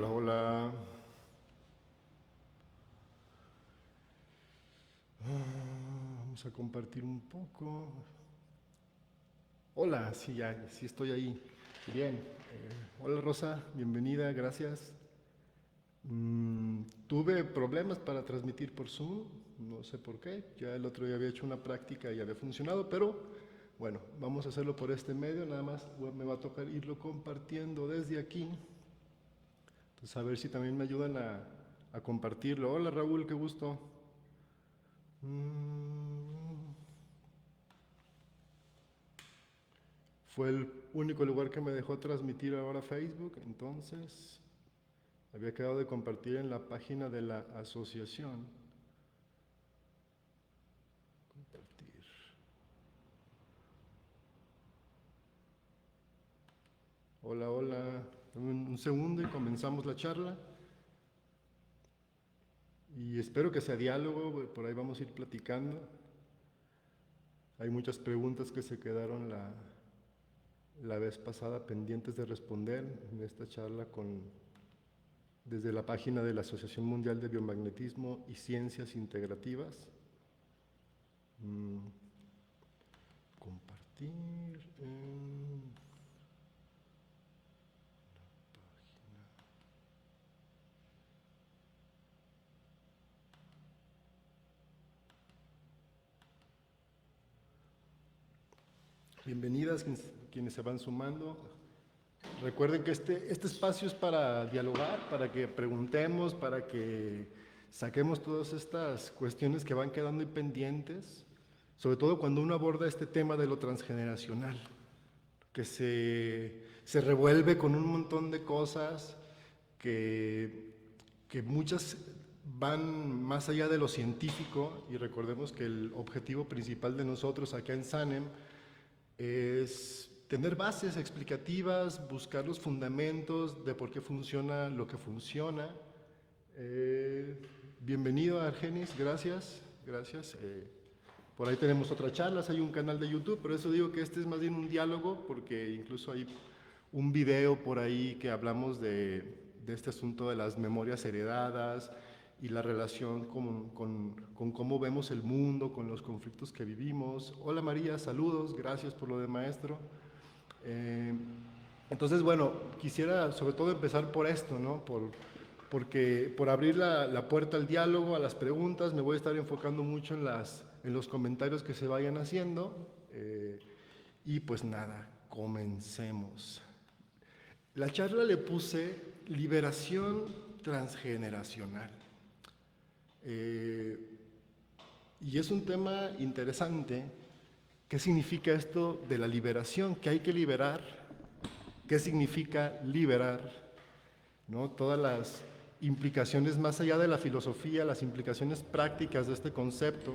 Hola, hola. Vamos a compartir un poco. Hola, sí, ya, sí estoy ahí. Bien. Hola Rosa, bienvenida, gracias. Tuve problemas para transmitir por Zoom, no sé por qué. Ya el otro día había hecho una práctica y había funcionado, pero bueno, vamos a hacerlo por este medio. Nada más me va a tocar irlo compartiendo desde aquí. Entonces, a ver si también me ayudan a compartirlo. Hola Raúl, qué gusto. Mm, Fue el único lugar que me dejó transmitir ahora Facebook, entonces había quedado de compartir en la página de la asociación. Compartir. Hola, hola. Un segundo y comenzamos la charla. Y espero que sea diálogo, por ahí vamos a ir platicando. Hay muchas preguntas que se quedaron la vez pasada pendientes de responder en esta charla desde la página de la Asociación Mundial de Biomagnetismo y Ciencias Integrativas. Mm, Compartir en página. Bienvenidas quienes se van sumando. Recuerden que este espacio es para dialogar, para que preguntemos, para que saquemos todas estas cuestiones que van quedando ahí pendientes, sobre todo cuando uno aborda este tema de lo transgeneracional, que se revuelve con un montón de cosas que muchas van más allá de lo científico, y recordemos que el objetivo principal de nosotros acá en SANEM es tener bases explicativas, buscar los fundamentos de por qué funciona lo que funciona. Bienvenido a Argenis, gracias, gracias. Por ahí tenemos otras charlas, hay un canal de YouTube, por eso digo que este es más bien un diálogo, porque incluso hay un video por ahí que hablamos de este asunto de las memorias heredadas y la relación con cómo vemos el mundo, con los conflictos que vivimos. Hola María, saludos, gracias por lo de maestro. Eh, entonces, bueno, quisiera sobre todo empezar por esto, ¿no? Porque por abrir la puerta al diálogo, a las preguntas, me voy a estar enfocando mucho en los comentarios que se vayan haciendo. Y pues nada, comencemos. La charla le puse liberación transgeneracional. Eh, y es un tema interesante. ¿Qué significa esto de la liberación? ¿Qué hay que liberar? ¿Qué significa liberar? ¿No? Todas las implicaciones más allá de la filosofía, las implicaciones prácticas de este concepto.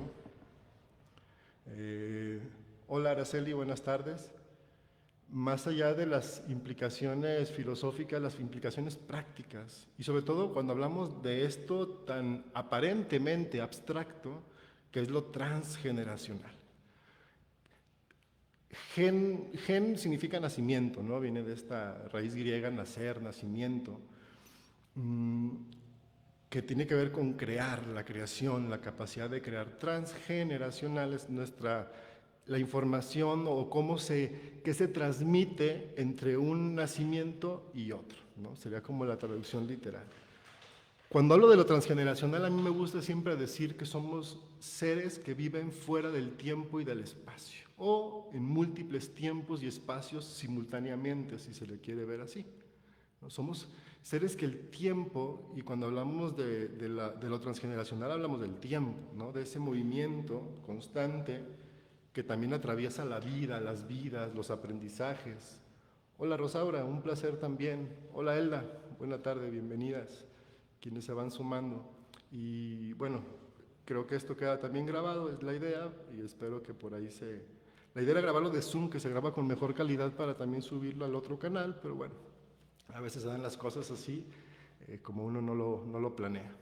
Hola Araceli, buenas tardes. Más allá de las implicaciones filosóficas, las implicaciones prácticas. Y sobre todo cuando hablamos de esto tan aparentemente abstracto, que es lo transgeneracional. Gen significa nacimiento, ¿no? Viene de esta raíz griega, nacer, nacimiento, que tiene que ver con crear, la creación, la capacidad de crear. Transgeneracional es la información o qué se transmite entre un nacimiento y otro, ¿no? Sería como la traducción literal. Cuando hablo de lo transgeneracional, a mí me gusta siempre decir que somos seres que viven fuera del tiempo y del espacio, o en múltiples tiempos y espacios simultáneamente, si se le quiere ver así, ¿no? Somos seres que el tiempo, y cuando hablamos de lo transgeneracional, hablamos del tiempo, ¿no? De ese movimiento constante que también atraviesa la vida, las vidas, los aprendizajes. Hola Rosaura, un placer también. Hola Elda, buena tarde, bienvenidas quienes se van sumando. Y bueno, creo que esto queda también grabado, es la idea, y espero que por ahí La idea era grabarlo de Zoom, que se graba con mejor calidad para también subirlo al otro canal, pero bueno, a veces se dan las cosas así, como uno no lo planea.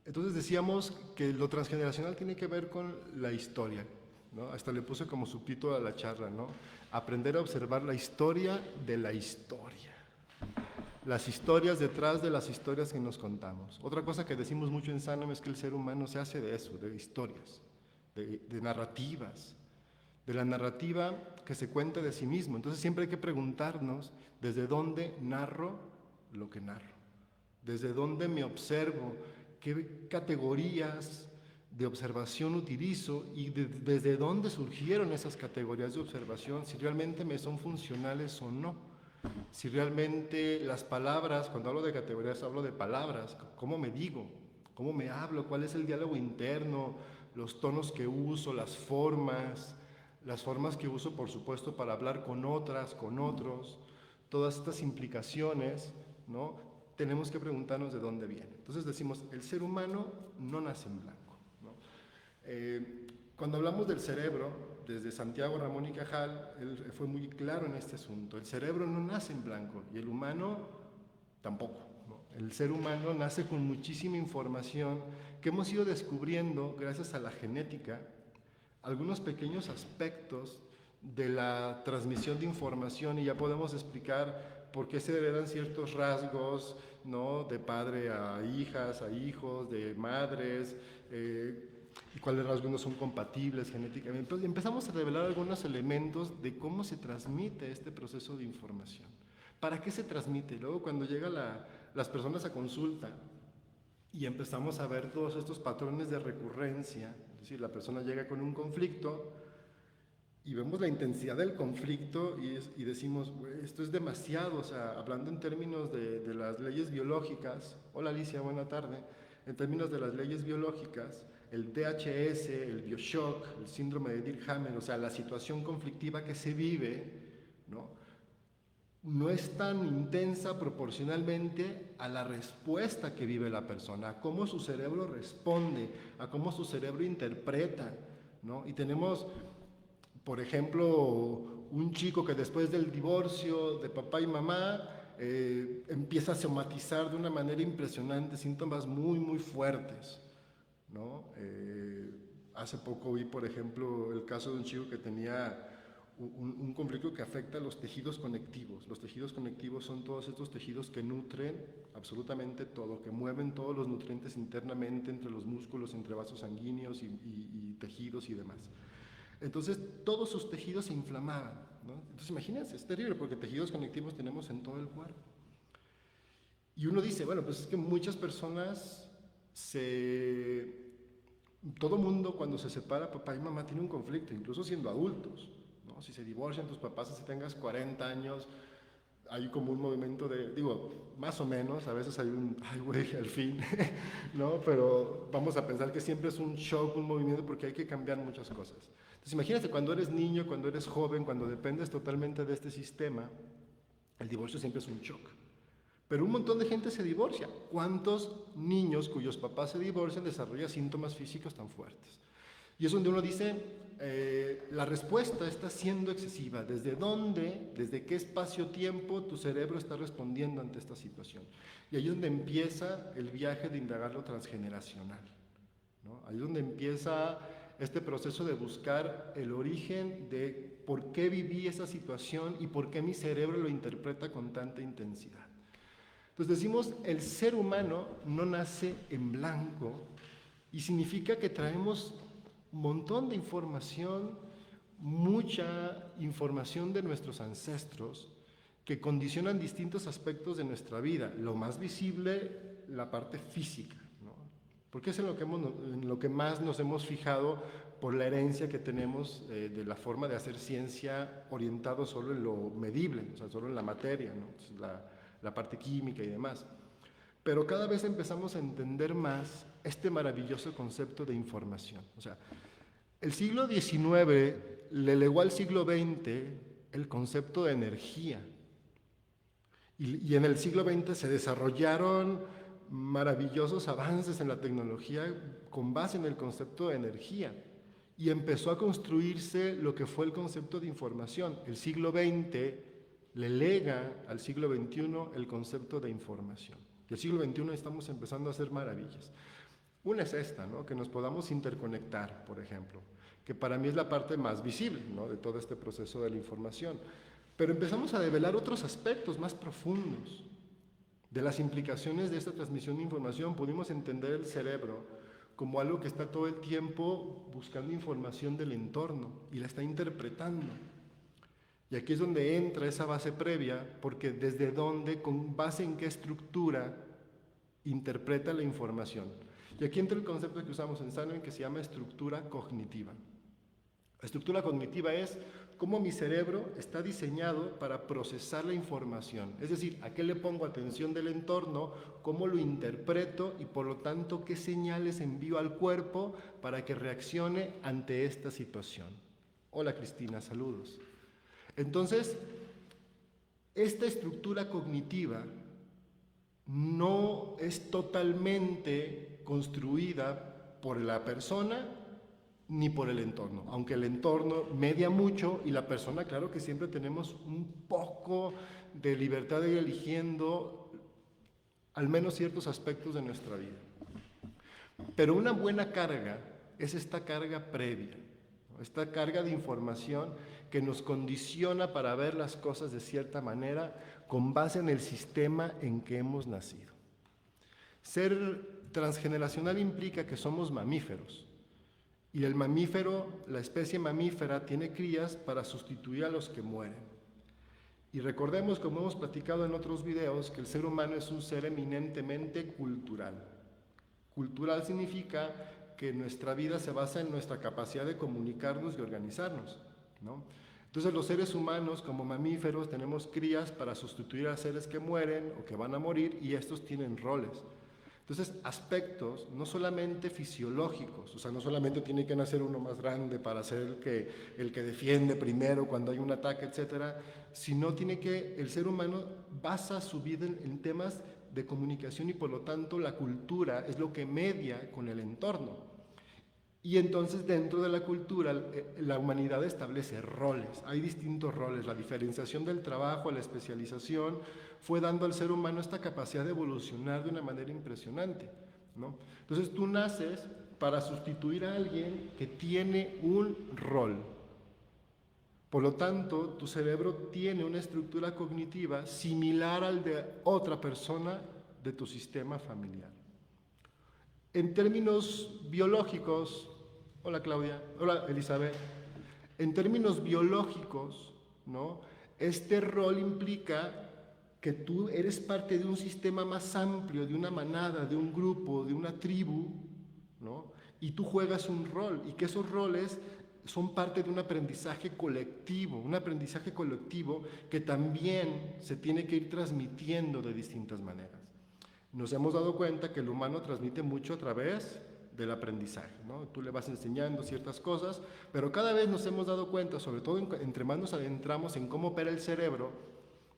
Entonces decíamos que lo transgeneracional tiene que ver con la historia, ¿no? Hasta le puse como subtítulo a la charla, ¿no? Aprender a observar la historia de la historia. las historias detrás de las historias que nos contamos. Otra cosa que decimos mucho en Sanam es que el ser humano se hace de eso, de historias, de narrativas, de la narrativa que se cuenta de sí mismo. Entonces siempre hay que preguntarnos desde dónde narro lo que narro, desde dónde me observo, qué categorías de observación utilizo y desde dónde surgieron esas categorías de observación, si realmente me son funcionales o no. Si realmente las palabras, cuando hablo de categorías, hablo de palabras, cómo me digo, cómo me hablo, cuál es el diálogo interno, los tonos que uso, las formas que uso, por supuesto, para hablar con otras, con otros, todas estas implicaciones, ¿no? Tenemos que preguntarnos de dónde viene. Entonces decimos, el ser humano no nace en blanco, ¿no? Cuando hablamos del cerebro, desde Santiago Ramón y Cajal, él fue muy claro en este asunto. El cerebro no nace en blanco y el humano tampoco, ¿no? El ser humano nace con muchísima información que hemos ido descubriendo gracias a la genética, algunos pequeños aspectos de la transmisión de información y ya podemos explicar por qué se heredan ciertos rasgos, ¿no? De padre a hijas, a hijos, de madres, y cuáles rasgos no son compatibles genéticamente. Entonces empezamos a revelar algunos elementos de cómo se transmite este proceso de información. ¿Para qué se transmite? Luego cuando llegan las personas a consulta y empezamos a ver todos estos patrones de recurrencia, es decir, la persona llega con un conflicto y vemos la intensidad del conflicto y decimos, esto es demasiado, o sea, hablando en términos de las leyes biológicas. Hola Alicia, buena tarde. En términos de las leyes biológicas, el DHS, el Bioshock, el síndrome de Dirkhammer, o sea, la situación conflictiva que se vive, no es tan intensa proporcionalmente a la respuesta que vive la persona, a cómo su cerebro responde, a cómo su cerebro interpreta, ¿no? Y tenemos, por ejemplo, un chico que después del divorcio de papá y mamá empieza a somatizar de una manera impresionante síntomas muy, muy fuertes, ¿no? Hace poco vi, por ejemplo, el caso de un chico que tenía un conflicto que afecta a los tejidos conectivos. Los tejidos conectivos son todos estos tejidos que nutren absolutamente todo, que mueven todos los nutrientes internamente entre los músculos, entre vasos sanguíneos y tejidos y demás. Entonces, todos sus tejidos se inflamaban, ¿no? Entonces, imagínense, es terrible porque tejidos conectivos tenemos en todo el cuerpo. Y uno dice, bueno, pues es que muchas personas todo mundo cuando se separa, papá y mamá, tiene un conflicto, incluso siendo adultos, ¿no? Si se divorcian tus papás, si tengas 40 años, hay como un movimiento digo, más o menos, a veces hay ay güey, al fin, ¿no? Pero vamos a pensar que siempre es un shock, un movimiento, porque hay que cambiar muchas cosas. Entonces imagínate, cuando eres niño, cuando eres joven, cuando dependes totalmente de este sistema, el divorcio siempre es un shock. Pero un montón de gente se divorcia. ¿Cuántos niños cuyos papás se divorcian desarrollan síntomas físicos tan fuertes? Y es donde uno dice, la respuesta está siendo excesiva. ¿Desde dónde, desde qué espacio-tiempo tu cerebro está respondiendo ante esta situación? Y ahí es donde empieza el viaje de indagar lo transgeneracional, ¿no? Ahí es donde empieza este proceso de buscar el origen de por qué viví esa situación y por qué mi cerebro lo interpreta con tanta intensidad. Entonces decimos, el ser humano no nace en blanco y significa que traemos un montón de información, mucha información de nuestros ancestros que condicionan distintos aspectos de nuestra vida. Lo más visible, la parte física, ¿no? Porque es en lo que más nos hemos fijado por la herencia que tenemos de la forma de hacer ciencia orientado solo en lo medible, o sea, solo en la materia, ¿no? Entonces, la parte química y demás. Pero cada vez empezamos a entender más este maravilloso concepto de información. O sea, el siglo XIX le legó al siglo XX el concepto de energía. Y en el siglo XX se desarrollaron maravillosos avances en la tecnología con base en el concepto de energía. Y empezó a construirse lo que fue el concepto de información. El siglo XX le lega al siglo XXI el concepto de información. Y el siglo XXI estamos empezando a hacer maravillas. Una es esta, ¿no? Que nos podamos interconectar, por ejemplo, que para mí es la parte más visible, ¿no? De todo este proceso de la información. Pero empezamos a develar otros aspectos más profundos. De las implicaciones de esta transmisión de información pudimos entender el cerebro como algo que está todo el tiempo buscando información del entorno y la está interpretando. Y aquí es donde entra esa base previa, porque desde dónde, con base en qué estructura interpreta la información. Y aquí entra el concepto que usamos en Sandler que se llama estructura cognitiva. La estructura cognitiva es cómo mi cerebro está diseñado para procesar la información. Es decir, a qué le pongo atención del entorno, cómo lo interpreto y por lo tanto qué señales envío al cuerpo para que reaccione ante esta situación. Hola Cristina, saludos. Entonces, esta estructura cognitiva no es totalmente construida por la persona ni por el entorno, aunque el entorno media mucho y la persona, claro que siempre tenemos un poco de libertad de ir eligiendo al menos ciertos aspectos de nuestra vida. Pero una buena carga es esta carga previa, ¿no? Esta carga de información que nos condiciona para ver las cosas de cierta manera con base en el sistema en que hemos nacido. Ser transgeneracional implica que somos mamíferos. Y el mamífero, la especie mamífera, tiene crías para sustituir a los que mueren. Y recordemos, como hemos platicado en otros videos, que el ser humano es un ser eminentemente cultural. Cultural significa que nuestra vida se basa en nuestra capacidad de comunicarnos y organizarnos, ¿no? Entonces los seres humanos, como mamíferos, tenemos crías para sustituir a seres que mueren o que van a morir, y estos tienen roles. Entonces, aspectos no solamente fisiológicos, o sea, no solamente tiene que nacer uno más grande para ser el que defiende primero cuando hay un ataque, etcétera, sino el ser humano basa su vida en temas de comunicación y por lo tanto la cultura es lo que media con el entorno. Y entonces dentro de la cultura la humanidad establece roles, hay distintos roles, la diferenciación del trabajo, la especialización, fue dando al ser humano esta capacidad de evolucionar de una manera impresionante, ¿no? Entonces tú naces para sustituir a alguien que tiene un rol. Por lo tanto, tu cerebro tiene una estructura cognitiva similar al de otra persona de tu sistema familiar. En términos biológicos, hola Claudia, hola Elizabeth, en términos biológicos, ¿no? Este rol implica que tú eres parte de un sistema más amplio, de una manada, de un grupo, de una tribu, ¿no? Y tú juegas un rol, y que esos roles son parte de un aprendizaje colectivo que también se tiene que ir transmitiendo de distintas maneras. Nos hemos dado cuenta que el humano transmite mucho a través del aprendizaje, ¿no? Tú le vas enseñando ciertas cosas, pero cada vez nos hemos dado cuenta, sobre todo entre más nos adentramos en cómo opera el cerebro,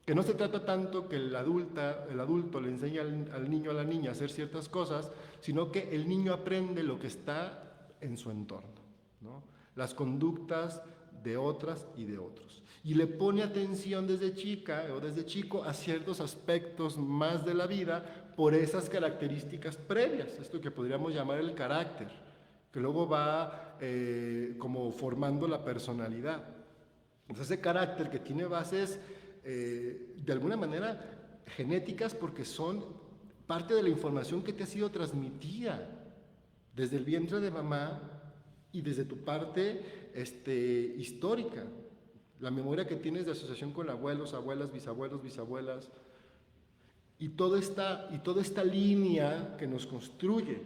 que no se trata tanto que el adulto le enseña al niño o a la niña a hacer ciertas cosas, sino que el niño aprende lo que está en su entorno, ¿no? Las conductas de otras y de otros. Y le pone atención desde chica o desde chico a ciertos aspectos más de la vida por esas características previas, esto que podríamos llamar el carácter, que luego va como formando la personalidad. Entonces ese carácter que tiene bases de alguna manera genéticas porque son parte de la información que te ha sido transmitida desde el vientre de mamá y desde tu parte histórica, la memoria que tienes de asociación con abuelos, abuelas, bisabuelos, bisabuelas, y toda esta línea que nos construye,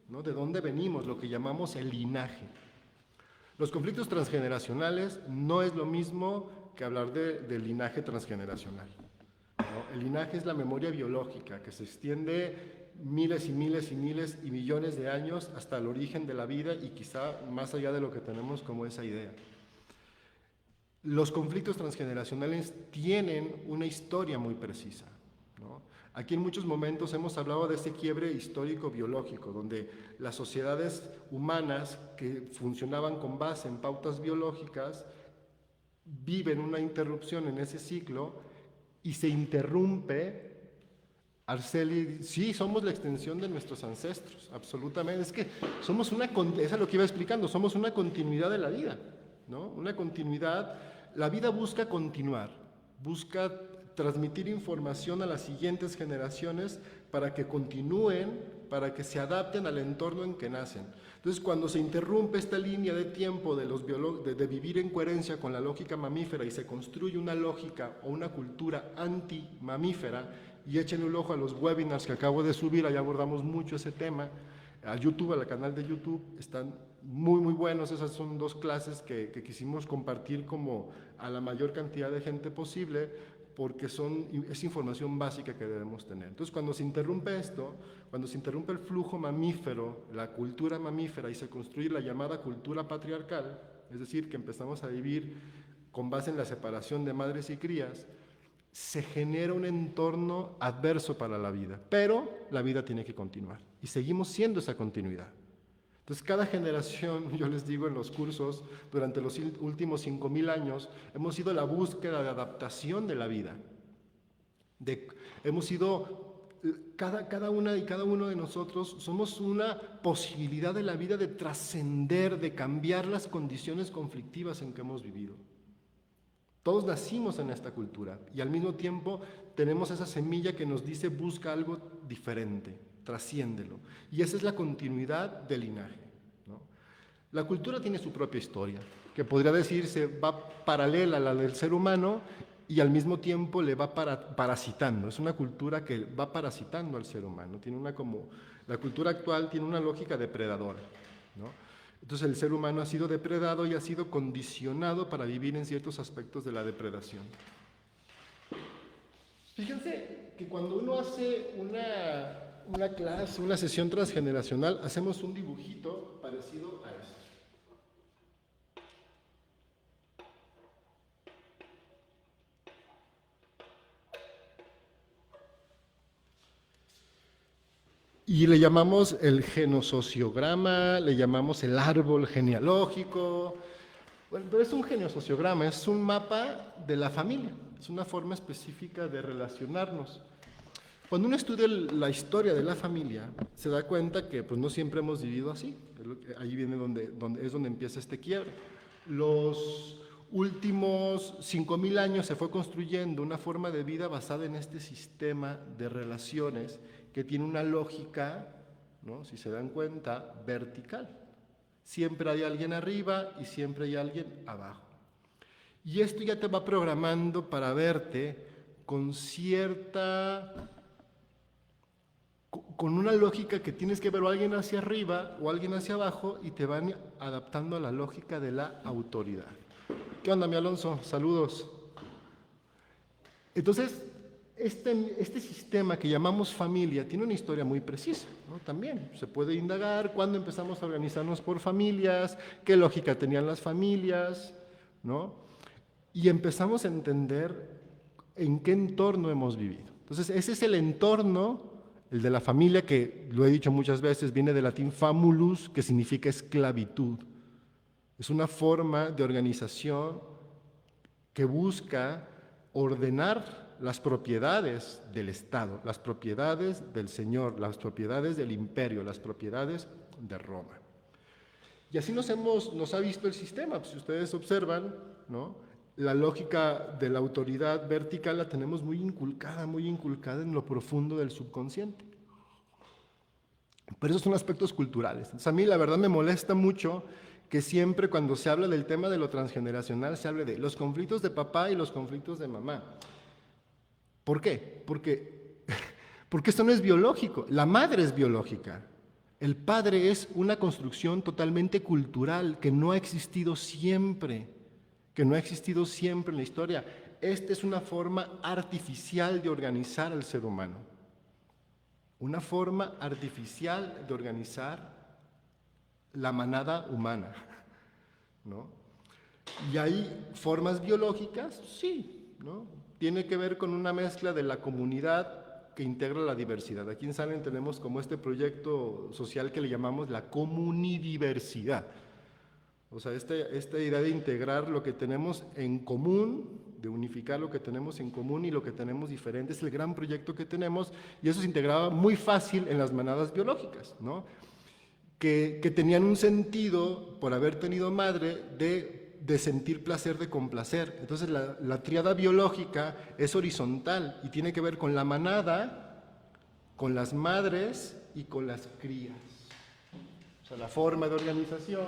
¿no? De dónde venimos, lo que llamamos el linaje. Los conflictos transgeneracionales no es lo mismo que hablar del linaje transgeneracional, ¿no? El linaje es la memoria biológica que se extiende miles y miles y miles y millones de años hasta el origen de la vida y quizá más allá de lo que tenemos como esa idea. Los conflictos transgeneracionales tienen una historia muy precisa, ¿no? Aquí en muchos momentos hemos hablado de ese quiebre histórico biológico, donde las sociedades humanas que funcionaban con base en pautas biológicas viven una interrupción en ese ciclo y se interrumpe. Arceli, sí, somos la extensión de nuestros ancestros, absolutamente. Es que somos eso es lo que iba explicando, somos una continuidad de la vida, ¿no? Una continuidad, la vida busca continuar, busca transmitir información a las siguientes generaciones para que continúen, para que se adapten al entorno en que nacen. Entonces, cuando se interrumpe esta línea de tiempo de vivir en coherencia con la lógica mamífera y se construye una lógica o una cultura anti-mamífera, y échenle un ojo a los webinars que acabo de subir, ahí abordamos mucho ese tema, a YouTube, al canal de YouTube, están muy, muy buenos. Esas son 2 clases que quisimos compartir como a la mayor cantidad de gente posible, porque es información básica que debemos tener. Entonces, cuando se interrumpe esto, cuando se interrumpe el flujo mamífero, la cultura mamífera, y se construye la llamada cultura patriarcal, es decir, que empezamos a vivir con base en la separación de madres y crías, se genera un entorno adverso para la vida, pero la vida tiene que continuar, y seguimos siendo esa continuidad. Entonces, cada generación, yo les digo en los cursos, durante los últimos 5000 años, hemos sido la búsqueda de adaptación de la vida. Hemos sido, cada una y cada uno de nosotros, somos una posibilidad de la vida de trascender, de cambiar las condiciones conflictivas en que hemos vivido. Todos nacimos en esta cultura y al mismo tiempo tenemos esa semilla que nos dice busca algo diferente, trasciéndelo. Y esa es la continuidad del linaje, ¿no? La cultura tiene su propia historia, que podría decirse va paralela a la del ser humano y al mismo tiempo le va parasitando. Es una cultura que va parasitando al ser humano. La cultura actual tiene una lógica depredadora, ¿no? Entonces el ser humano ha sido depredado y ha sido condicionado para vivir en ciertos aspectos de la depredación. Fíjense que cuando uno hace una clase, una sesión transgeneracional, hacemos un dibujito parecido a esto. Y le llamamos el genosociograma, le llamamos el árbol genealógico. Bueno, pero es un genosociograma, es un mapa de la familia, es una forma específica de relacionarnos. Cuando uno estudia la historia de la familia, se da cuenta que pues, no siempre hemos vivido así. Ahí viene donde empieza este quiebre. Los últimos 5000 años se fue construyendo una forma de vida basada en este sistema de relaciones que tiene una lógica, ¿no? Si se dan cuenta, vertical. Siempre hay alguien arriba y siempre hay alguien abajo. Y esto ya te va programando para verte con una lógica que tienes que ver o alguien hacia arriba o alguien hacia abajo y te van adaptando a la lógica de la autoridad. ¿Qué onda, mi Alonso? Saludos. Entonces, este sistema que llamamos familia tiene una historia muy precisa, ¿no? También se puede indagar cuándo empezamos a organizarnos por familias, qué lógica tenían las familias, ¿no? Y empezamos a entender en qué entorno hemos vivido. Entonces, ese es el entorno, el de la familia, que lo he dicho muchas veces, viene del latín famulus, que significa esclavitud. Es una forma de organización que busca ordenar las propiedades del Estado, las propiedades del Señor, las propiedades del imperio, las propiedades de Roma. Y así nos ha visto el sistema. Pues, si ustedes observan, ¿no? La lógica de la autoridad vertical la tenemos muy inculcada en lo profundo del subconsciente. Pero esos son aspectos culturales. Entonces, a mí la verdad me molesta mucho que siempre cuando se habla del tema de lo transgeneracional se hable de los conflictos de papá y los conflictos de mamá. ¿Por qué? Porque esto no es biológico. La madre es biológica. El padre es una construcción totalmente cultural que no ha existido siempre, en la historia. Esta es una forma artificial de organizar al ser humano. Una forma artificial de organizar la manada humana, ¿no? Y hay formas biológicas, sí, ¿no? Tiene que ver con una mezcla de la comunidad que integra la diversidad. Aquí en Salem tenemos como este proyecto social que le llamamos la comunidiversidad. O sea, esta idea de integrar lo que tenemos en común, de unificar lo que tenemos en común y lo que tenemos diferente, es el gran proyecto que tenemos, y eso se integraba muy fácil en las manadas biológicas, ¿no? Que tenían un sentido, por haber tenido madre, de de sentir placer, de complacer. Entonces la tríada biológica es horizontal y tiene que ver con la manada, con las madres y con las crías. O sea, la forma de organización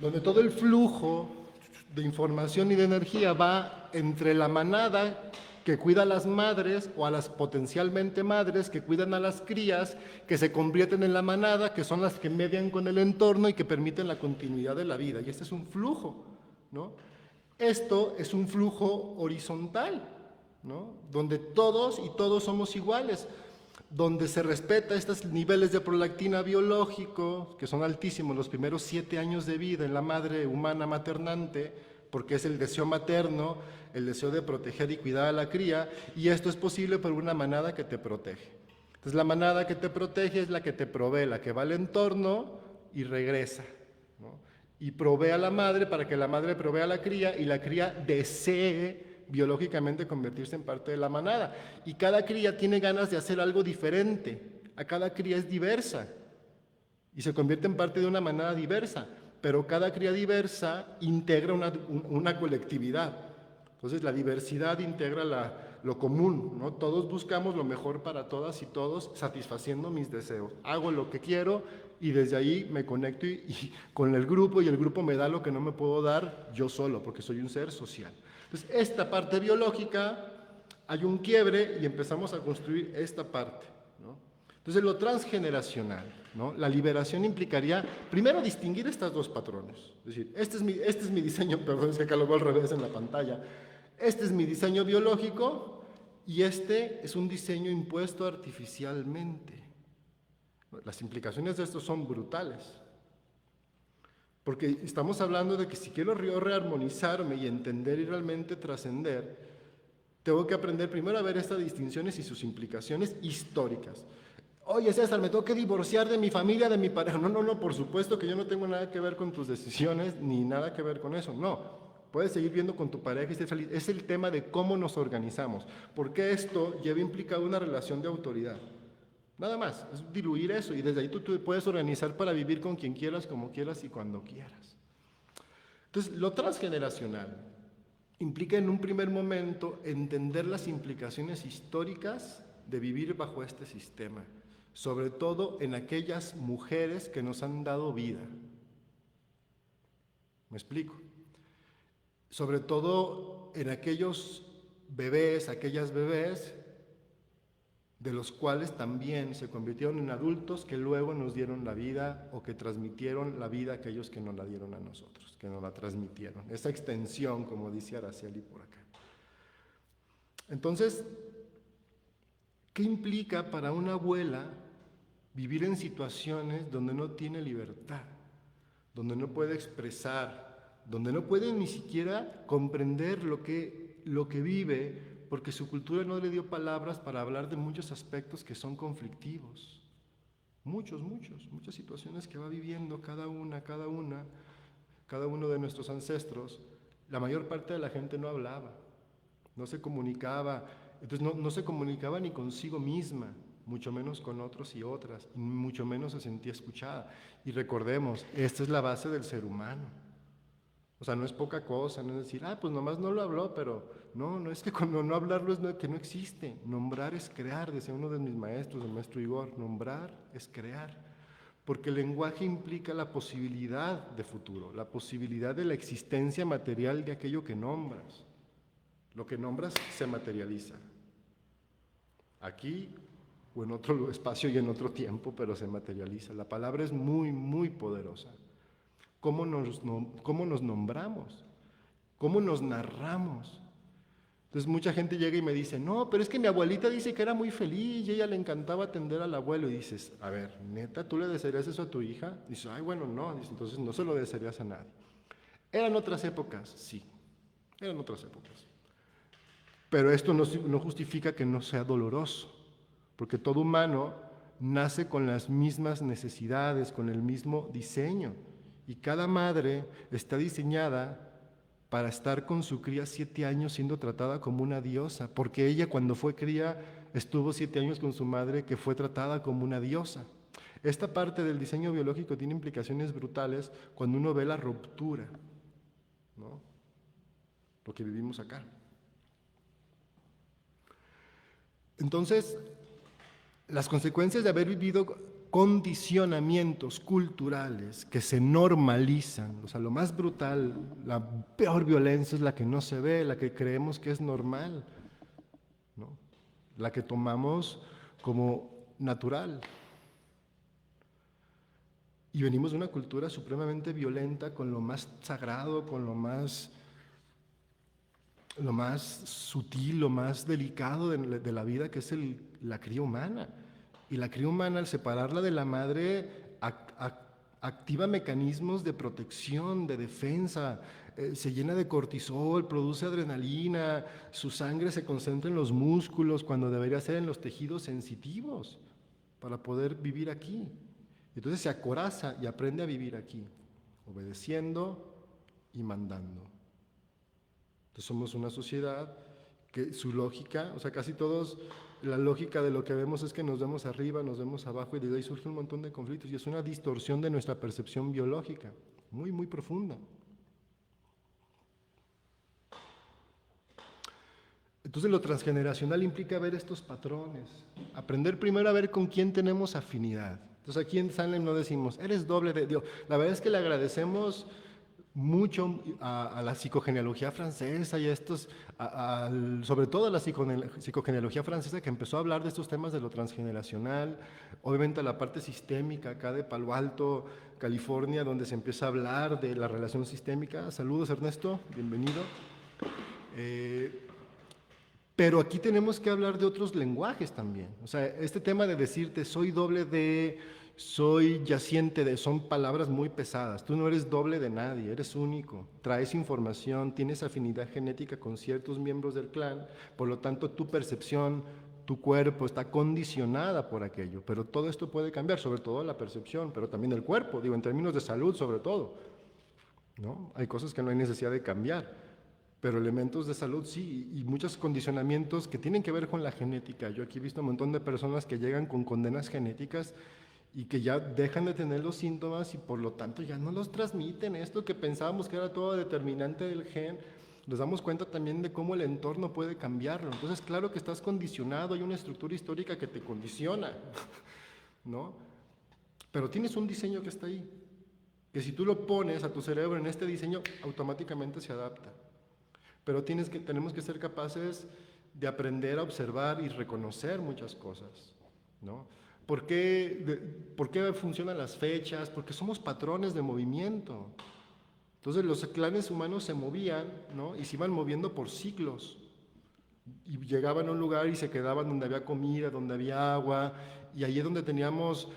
donde todo el flujo de información y de energía va entre la manada que cuida a las madres o a las potencialmente madres que cuidan a las crías, que se convierten en la manada, que son las que median con el entorno y que permiten la continuidad de la vida. Y este es un flujo, ¿no? Esto es un flujo horizontal, ¿no? Donde todos y todos somos iguales, donde se respeta estos niveles de prolactina biológico, que son altísimos los primeros 7 años de vida en la madre humana maternante, porque es el deseo materno, el deseo de proteger y cuidar a la cría, y esto es posible por una manada que te protege. Entonces la manada que te protege es la que te provee, la que va al entorno y regresa, ¿no? Y provee a la madre para que la madre provea a la cría y la cría desee biológicamente convertirse en parte de la manada. Y cada cría tiene ganas de hacer algo diferente. A cada cría es diversa y se convierte en parte de una manada diversa, pero cada cría diversa integra una colectividad. Entonces la diversidad integra lo común, ¿no? Todos buscamos lo mejor para todas y todos, satisfaciendo mis deseos. Hago lo que quiero y desde ahí me conecto y con el grupo, y el grupo me da lo que no me puedo dar yo solo, porque soy un ser social. Entonces, esta parte biológica, hay un quiebre y empezamos a construir esta parte, ¿no? Entonces, lo transgeneracional, ¿no? La liberación implicaría, primero, distinguir estos dos patrones. Es decir, este es mi diseño, perdón, es que acá lo veo al revés en la pantalla. Este es mi diseño biológico y este es un diseño impuesto artificialmente. Las implicaciones de esto son brutales. Porque estamos hablando de que si quiero rearmonizarme y entender y realmente trascender, tengo que aprender primero a ver estas distinciones y sus implicaciones históricas. Oye, César, me tengo que divorciar de mi familia, de mi pareja. No, por supuesto que yo no tengo nada que ver con tus decisiones, ni nada que ver con eso, no. Puedes seguir viendo con tu pareja y ser feliz. Es el tema de cómo nos organizamos, porque esto lleva implicado una relación de autoridad. Nada más, es diluir eso y desde ahí tú puedes organizar para vivir con quien quieras, como quieras y cuando quieras. Entonces, lo transgeneracional implica en un primer momento entender las implicaciones históricas de vivir bajo este sistema, sobre todo en aquellas mujeres que nos han dado vida. ¿Me explico? Sobre todo en aquellos bebés, aquellas bebés de los cuales también se convirtieron en adultos que luego nos dieron la vida o que transmitieron la vida a aquellos que nos la dieron a nosotros, que nos la transmitieron. Esa extensión, como dice Araceli por acá. Entonces, ¿qué implica para una abuela vivir en situaciones donde no tiene libertad, donde no puede expresar, donde no puede ni siquiera comprender lo que vive, porque su cultura no le dio palabras para hablar de muchos aspectos que son conflictivos? Muchas situaciones que va viviendo cada uno de nuestros ancestros. La mayor parte de la gente no hablaba, no se comunicaba, entonces no se comunicaba ni consigo misma, mucho menos con otros y otras, y mucho menos se sentía escuchada. Y recordemos, esta es la base del ser humano. O sea, no es poca cosa, no es decir, pues nomás no lo habló, pero no es que cuando no hablarlo es que no existe. Nombrar es crear, decía uno de mis maestros, el maestro Igor, nombrar es crear. Porque el lenguaje implica la posibilidad de futuro, la posibilidad de la existencia material de aquello que nombras. Lo que nombras se materializa. Aquí o en otro espacio y en otro tiempo, pero se materializa. La palabra es muy, muy poderosa. ¿Cómo nos nombramos? ¿Cómo nos narramos? Entonces mucha gente llega y me dice, no, pero es que mi abuelita dice que era muy feliz y a ella le encantaba atender al abuelo. Y dices, a ver, ¿neta tú le desearías eso a tu hija? Y dices, bueno, no. Dices, entonces no se lo desearías a nadie. ¿Eran otras épocas? Sí. Eran otras épocas. Pero esto no justifica que no sea doloroso, porque todo humano nace con las mismas necesidades, con el mismo diseño. Y cada madre está diseñada para estar con su cría 7 años siendo tratada como una diosa, porque ella cuando fue cría estuvo 7 años con su madre que fue tratada como una diosa. Esta parte del diseño biológico tiene implicaciones brutales cuando uno ve la ruptura, ¿no? Lo que vivimos acá. Entonces, las consecuencias de haber vivido condicionamientos culturales que se normalizan, o sea, lo más brutal, la peor violencia es la que no se ve, la que creemos que es normal, ¿no? La que tomamos como natural. Y venimos de una cultura supremamente violenta con lo más sagrado, con lo más sutil, lo más delicado de la vida, que es la cría humana. Y la cría humana, al separarla de la madre, activa mecanismos de protección, de defensa, se llena de cortisol, produce adrenalina, su sangre se concentra en los músculos cuando debería ser en los tejidos sensitivos para poder vivir aquí. Entonces se acoraza y aprende a vivir aquí, obedeciendo y mandando. Entonces somos una sociedad que su lógica, o sea, casi todos, la lógica de lo que vemos es que nos vemos arriba, nos vemos abajo, y de ahí surge un montón de conflictos, y es una distorsión de nuestra percepción biológica, muy, muy profunda. Entonces lo transgeneracional implica ver estos patrones, aprender primero a ver con quién tenemos afinidad. Entonces aquí en Salem no decimos, eres doble de Dios. La verdad es que le agradecemos mucho a la psicogenealogía francesa y a estos, sobre todo a la psicogenealogía francesa, que empezó a hablar de estos temas de lo transgeneracional, obviamente a la parte sistémica acá de Palo Alto, California, donde se empieza a hablar de la relación sistémica. Saludos, Ernesto, bienvenido. Pero aquí tenemos que hablar de otros lenguajes también. O sea, este tema de decirte soy doble de, soy yaciente de, son palabras muy pesadas. Tú no eres doble de nadie, eres único. Traes información, tienes afinidad genética con ciertos miembros del clan, por lo tanto tu percepción, tu cuerpo está condicionada por aquello. Pero todo esto puede cambiar, sobre todo la percepción, pero también el cuerpo, digo, en términos de salud sobre todo, ¿no? Hay cosas que no hay necesidad de cambiar. Pero elementos de salud sí, y muchos condicionamientos que tienen que ver con la genética. Yo aquí he visto un montón de personas que llegan con condenas genéticas y que ya dejan de tener los síntomas y por lo tanto ya no los transmiten. Esto que pensábamos que era todo determinante del gen, nos damos cuenta también de cómo el entorno puede cambiarlo. Entonces, claro que estás condicionado, hay una estructura histórica que te condiciona, ¿no? Pero tienes un diseño que está ahí, que si tú lo pones a tu cerebro en este diseño, automáticamente se adapta. Pero tenemos que ser capaces de aprender a observar y reconocer muchas cosas, ¿no? ¿Por qué funcionan las fechas? Porque somos patrones de movimiento. Entonces los clanes humanos se movían, ¿no? Y se iban moviendo por siglos. Y llegaban a un lugar y se quedaban donde había comida, donde había agua, y ahí es donde teníamos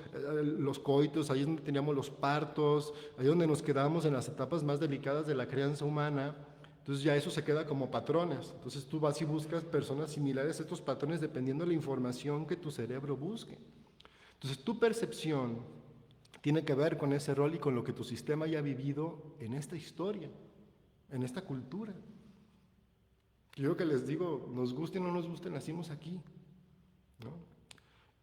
los coitos, ahí es donde teníamos los partos, ahí es donde nos quedábamos en las etapas más delicadas de la crianza humana. Entonces ya eso se queda como patrones. Entonces tú vas y buscas personas similares a estos patrones dependiendo de la información que tu cerebro busque. Entonces tu percepción tiene que ver con ese rol y con lo que tu sistema haya vivido en esta historia, en esta cultura. Yo que les digo, nos guste o no nos guste, nacimos aquí, ¿no?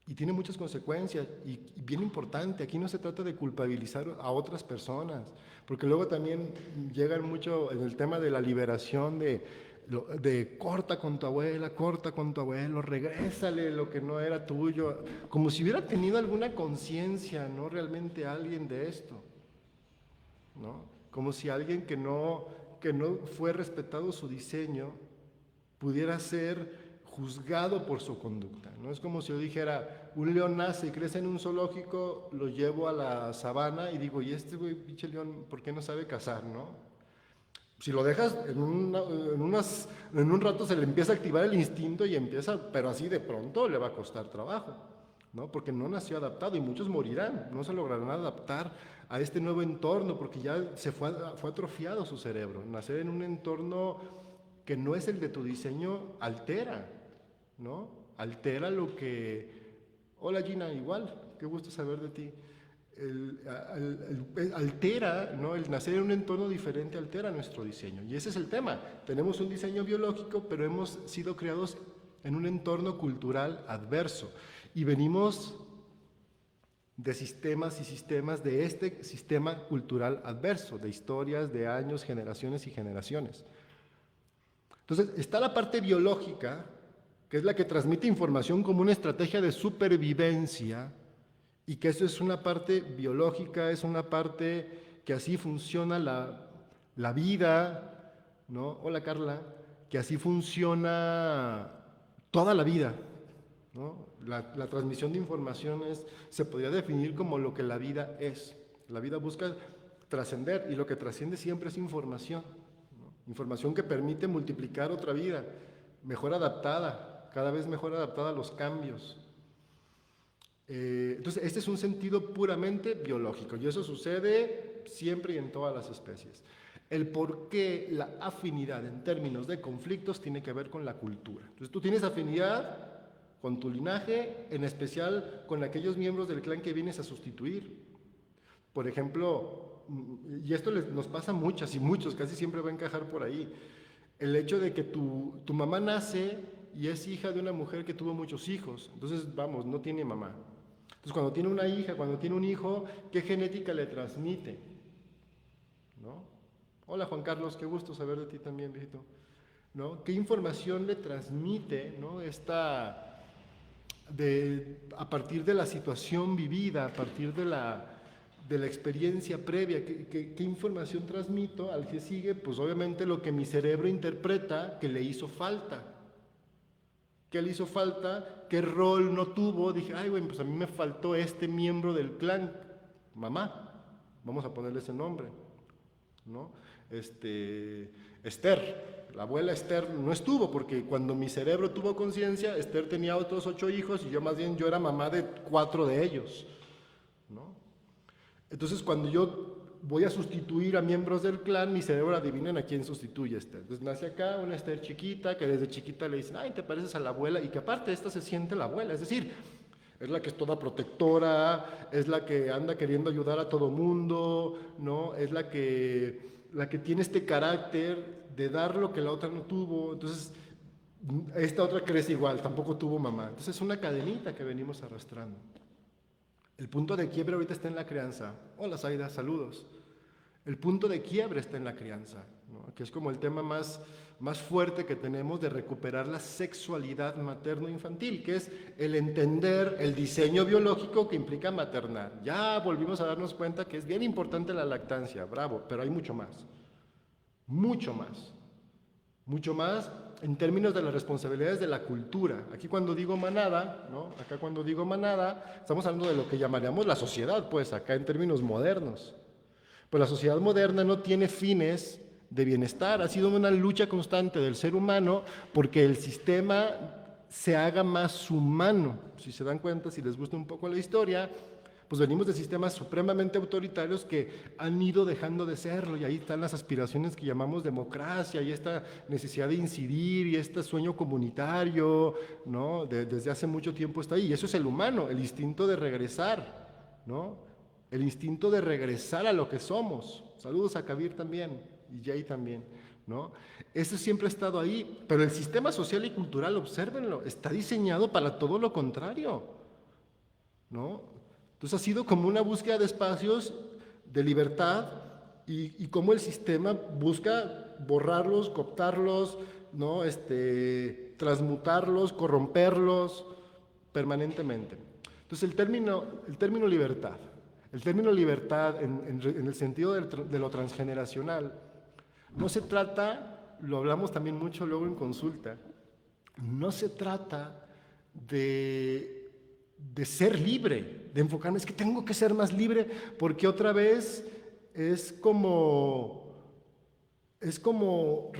Y tiene muchas consecuencias, y bien importante, aquí no se trata de culpabilizar a otras personas, porque luego también llegan mucho en el tema de la liberación de corta con tu abuela, corta con tu abuelo, regrésale lo que no era tuyo, como si hubiera tenido alguna conciencia, ¿no? Realmente alguien de esto, ¿no? Como si alguien que no fue respetado su diseño pudiera ser juzgado por su conducta, ¿no? Es como si yo dijera, un león nace y crece en un zoológico, lo llevo a la sabana y digo, ¿y este güey, pinche león, por qué no sabe cazar, no? Si lo dejas, en un rato se le empieza a activar el instinto y empieza, pero así de pronto le va a costar trabajo, ¿no? Porque no nació adaptado y muchos morirán, no se lograrán adaptar a este nuevo entorno porque ya fue atrofiado su cerebro. Nacer en un entorno que no es el de tu diseño, altera, ¿no? Altera lo que... Hola Gina, igual, qué gusto saber de ti. Altera, ¿no? El nacer en un entorno diferente altera nuestro diseño. Y ese es el tema. Tenemos un diseño biológico, pero hemos sido creados en un entorno cultural adverso. Y venimos de sistemas y sistemas de este sistema cultural adverso, de historias, de años, generaciones y generaciones. Entonces, está la parte biológica, que es la que transmite información como una estrategia de supervivencia, y que eso es una parte biológica, es una parte que así funciona la vida, ¿no? Hola Carla, que así funciona toda la vida, ¿no? La transmisión de información se podría definir como lo que la vida es. La vida busca trascender y lo que trasciende siempre es información, ¿no? Información que permite multiplicar otra vida, mejor adaptada, cada vez mejor adaptada a los cambios. Entonces, este es un sentido puramente biológico y eso sucede siempre y en todas las especies. El por qué la afinidad en términos de conflictos tiene que ver con la cultura. Entonces, tú tienes afinidad con tu linaje, en especial con aquellos miembros del clan que vienes a sustituir. Por ejemplo, y esto nos pasa a muchas y muchos, casi siempre va a encajar por ahí, el hecho de que tu mamá nace y es hija de una mujer que tuvo muchos hijos, entonces, vamos, no tiene mamá. Entonces, cuando tiene una hija, cuando tiene un hijo, ¿qué genética le transmite? ¿No? Hola, Juan Carlos, qué gusto saber de ti también, viejito. ¿No? ¿Qué información le transmite, ¿no? A partir de la situación vivida, a partir de la experiencia previa, ¿qué información transmito al que sigue? Pues obviamente lo que mi cerebro interpreta que le hizo falta. ¿Qué le hizo falta? ¿Qué rol no tuvo? Dije, ay, bueno, pues a mí me faltó este miembro del clan, mamá, vamos a ponerle ese nombre, ¿no? Esther, la abuela Esther no estuvo, porque cuando mi cerebro tuvo conciencia, Esther tenía otros 8 hijos y yo era mamá de 4 de ellos, ¿no? Entonces, cuando yo voy a sustituir a miembros del clan, mi cerebro adivinen a quién sustituye a Esther. Entonces nace acá una Esther chiquita, que desde chiquita le dicen, ay, te pareces a la abuela, y que aparte esta se siente la abuela, es decir, es la que es toda protectora, es la que anda queriendo ayudar a todo mundo, ¿no? Es la que tiene este carácter de dar lo que la otra no tuvo. Entonces, esta otra crece igual, tampoco tuvo mamá. Entonces es una cadenita que venimos arrastrando. El punto de quiebre ahorita está en la crianza. Hola, Zaida, saludos. El punto de quiebre está en la crianza, ¿no? Que es como el tema más fuerte que tenemos de recuperar la sexualidad materno-infantil, que es el entender el diseño biológico que implica maternar. Ya volvimos a darnos cuenta que es bien importante la lactancia, bravo, pero hay mucho más. Mucho más. Mucho más en términos de las responsabilidades de la cultura. Aquí cuando digo manada, ¿no? Acá cuando digo manada, estamos hablando de lo que llamaríamos la sociedad, pues acá en términos modernos. Pues la sociedad moderna no tiene fines de bienestar, ha sido una lucha constante del ser humano porque el sistema se haga más humano. Si se dan cuenta, si les gusta un poco la historia, pues venimos de sistemas supremamente autoritarios que han ido dejando de serlo, y ahí están las aspiraciones que llamamos democracia, y esta necesidad de incidir, y este sueño comunitario, ¿no? Desde hace mucho tiempo está ahí, y eso es el humano, el instinto de regresar, ¿no? El instinto de regresar a lo que somos. Saludos a Kabir también, y Jay también, ¿no? Eso siempre ha estado ahí, pero el sistema social y cultural, obsérvenlo, está diseñado para todo lo contrario, ¿no? Entonces ha sido como una búsqueda de espacios de libertad y cómo el sistema busca borrarlos, cooptarlos, ¿no? Transmutarlos, corromperlos permanentemente. Entonces el término libertad en el sentido de lo transgeneracional, no se trata, lo hablamos también mucho luego en consulta, no se trata de ser libre, de enfocarme, es que tengo que ser más libre, porque otra vez es como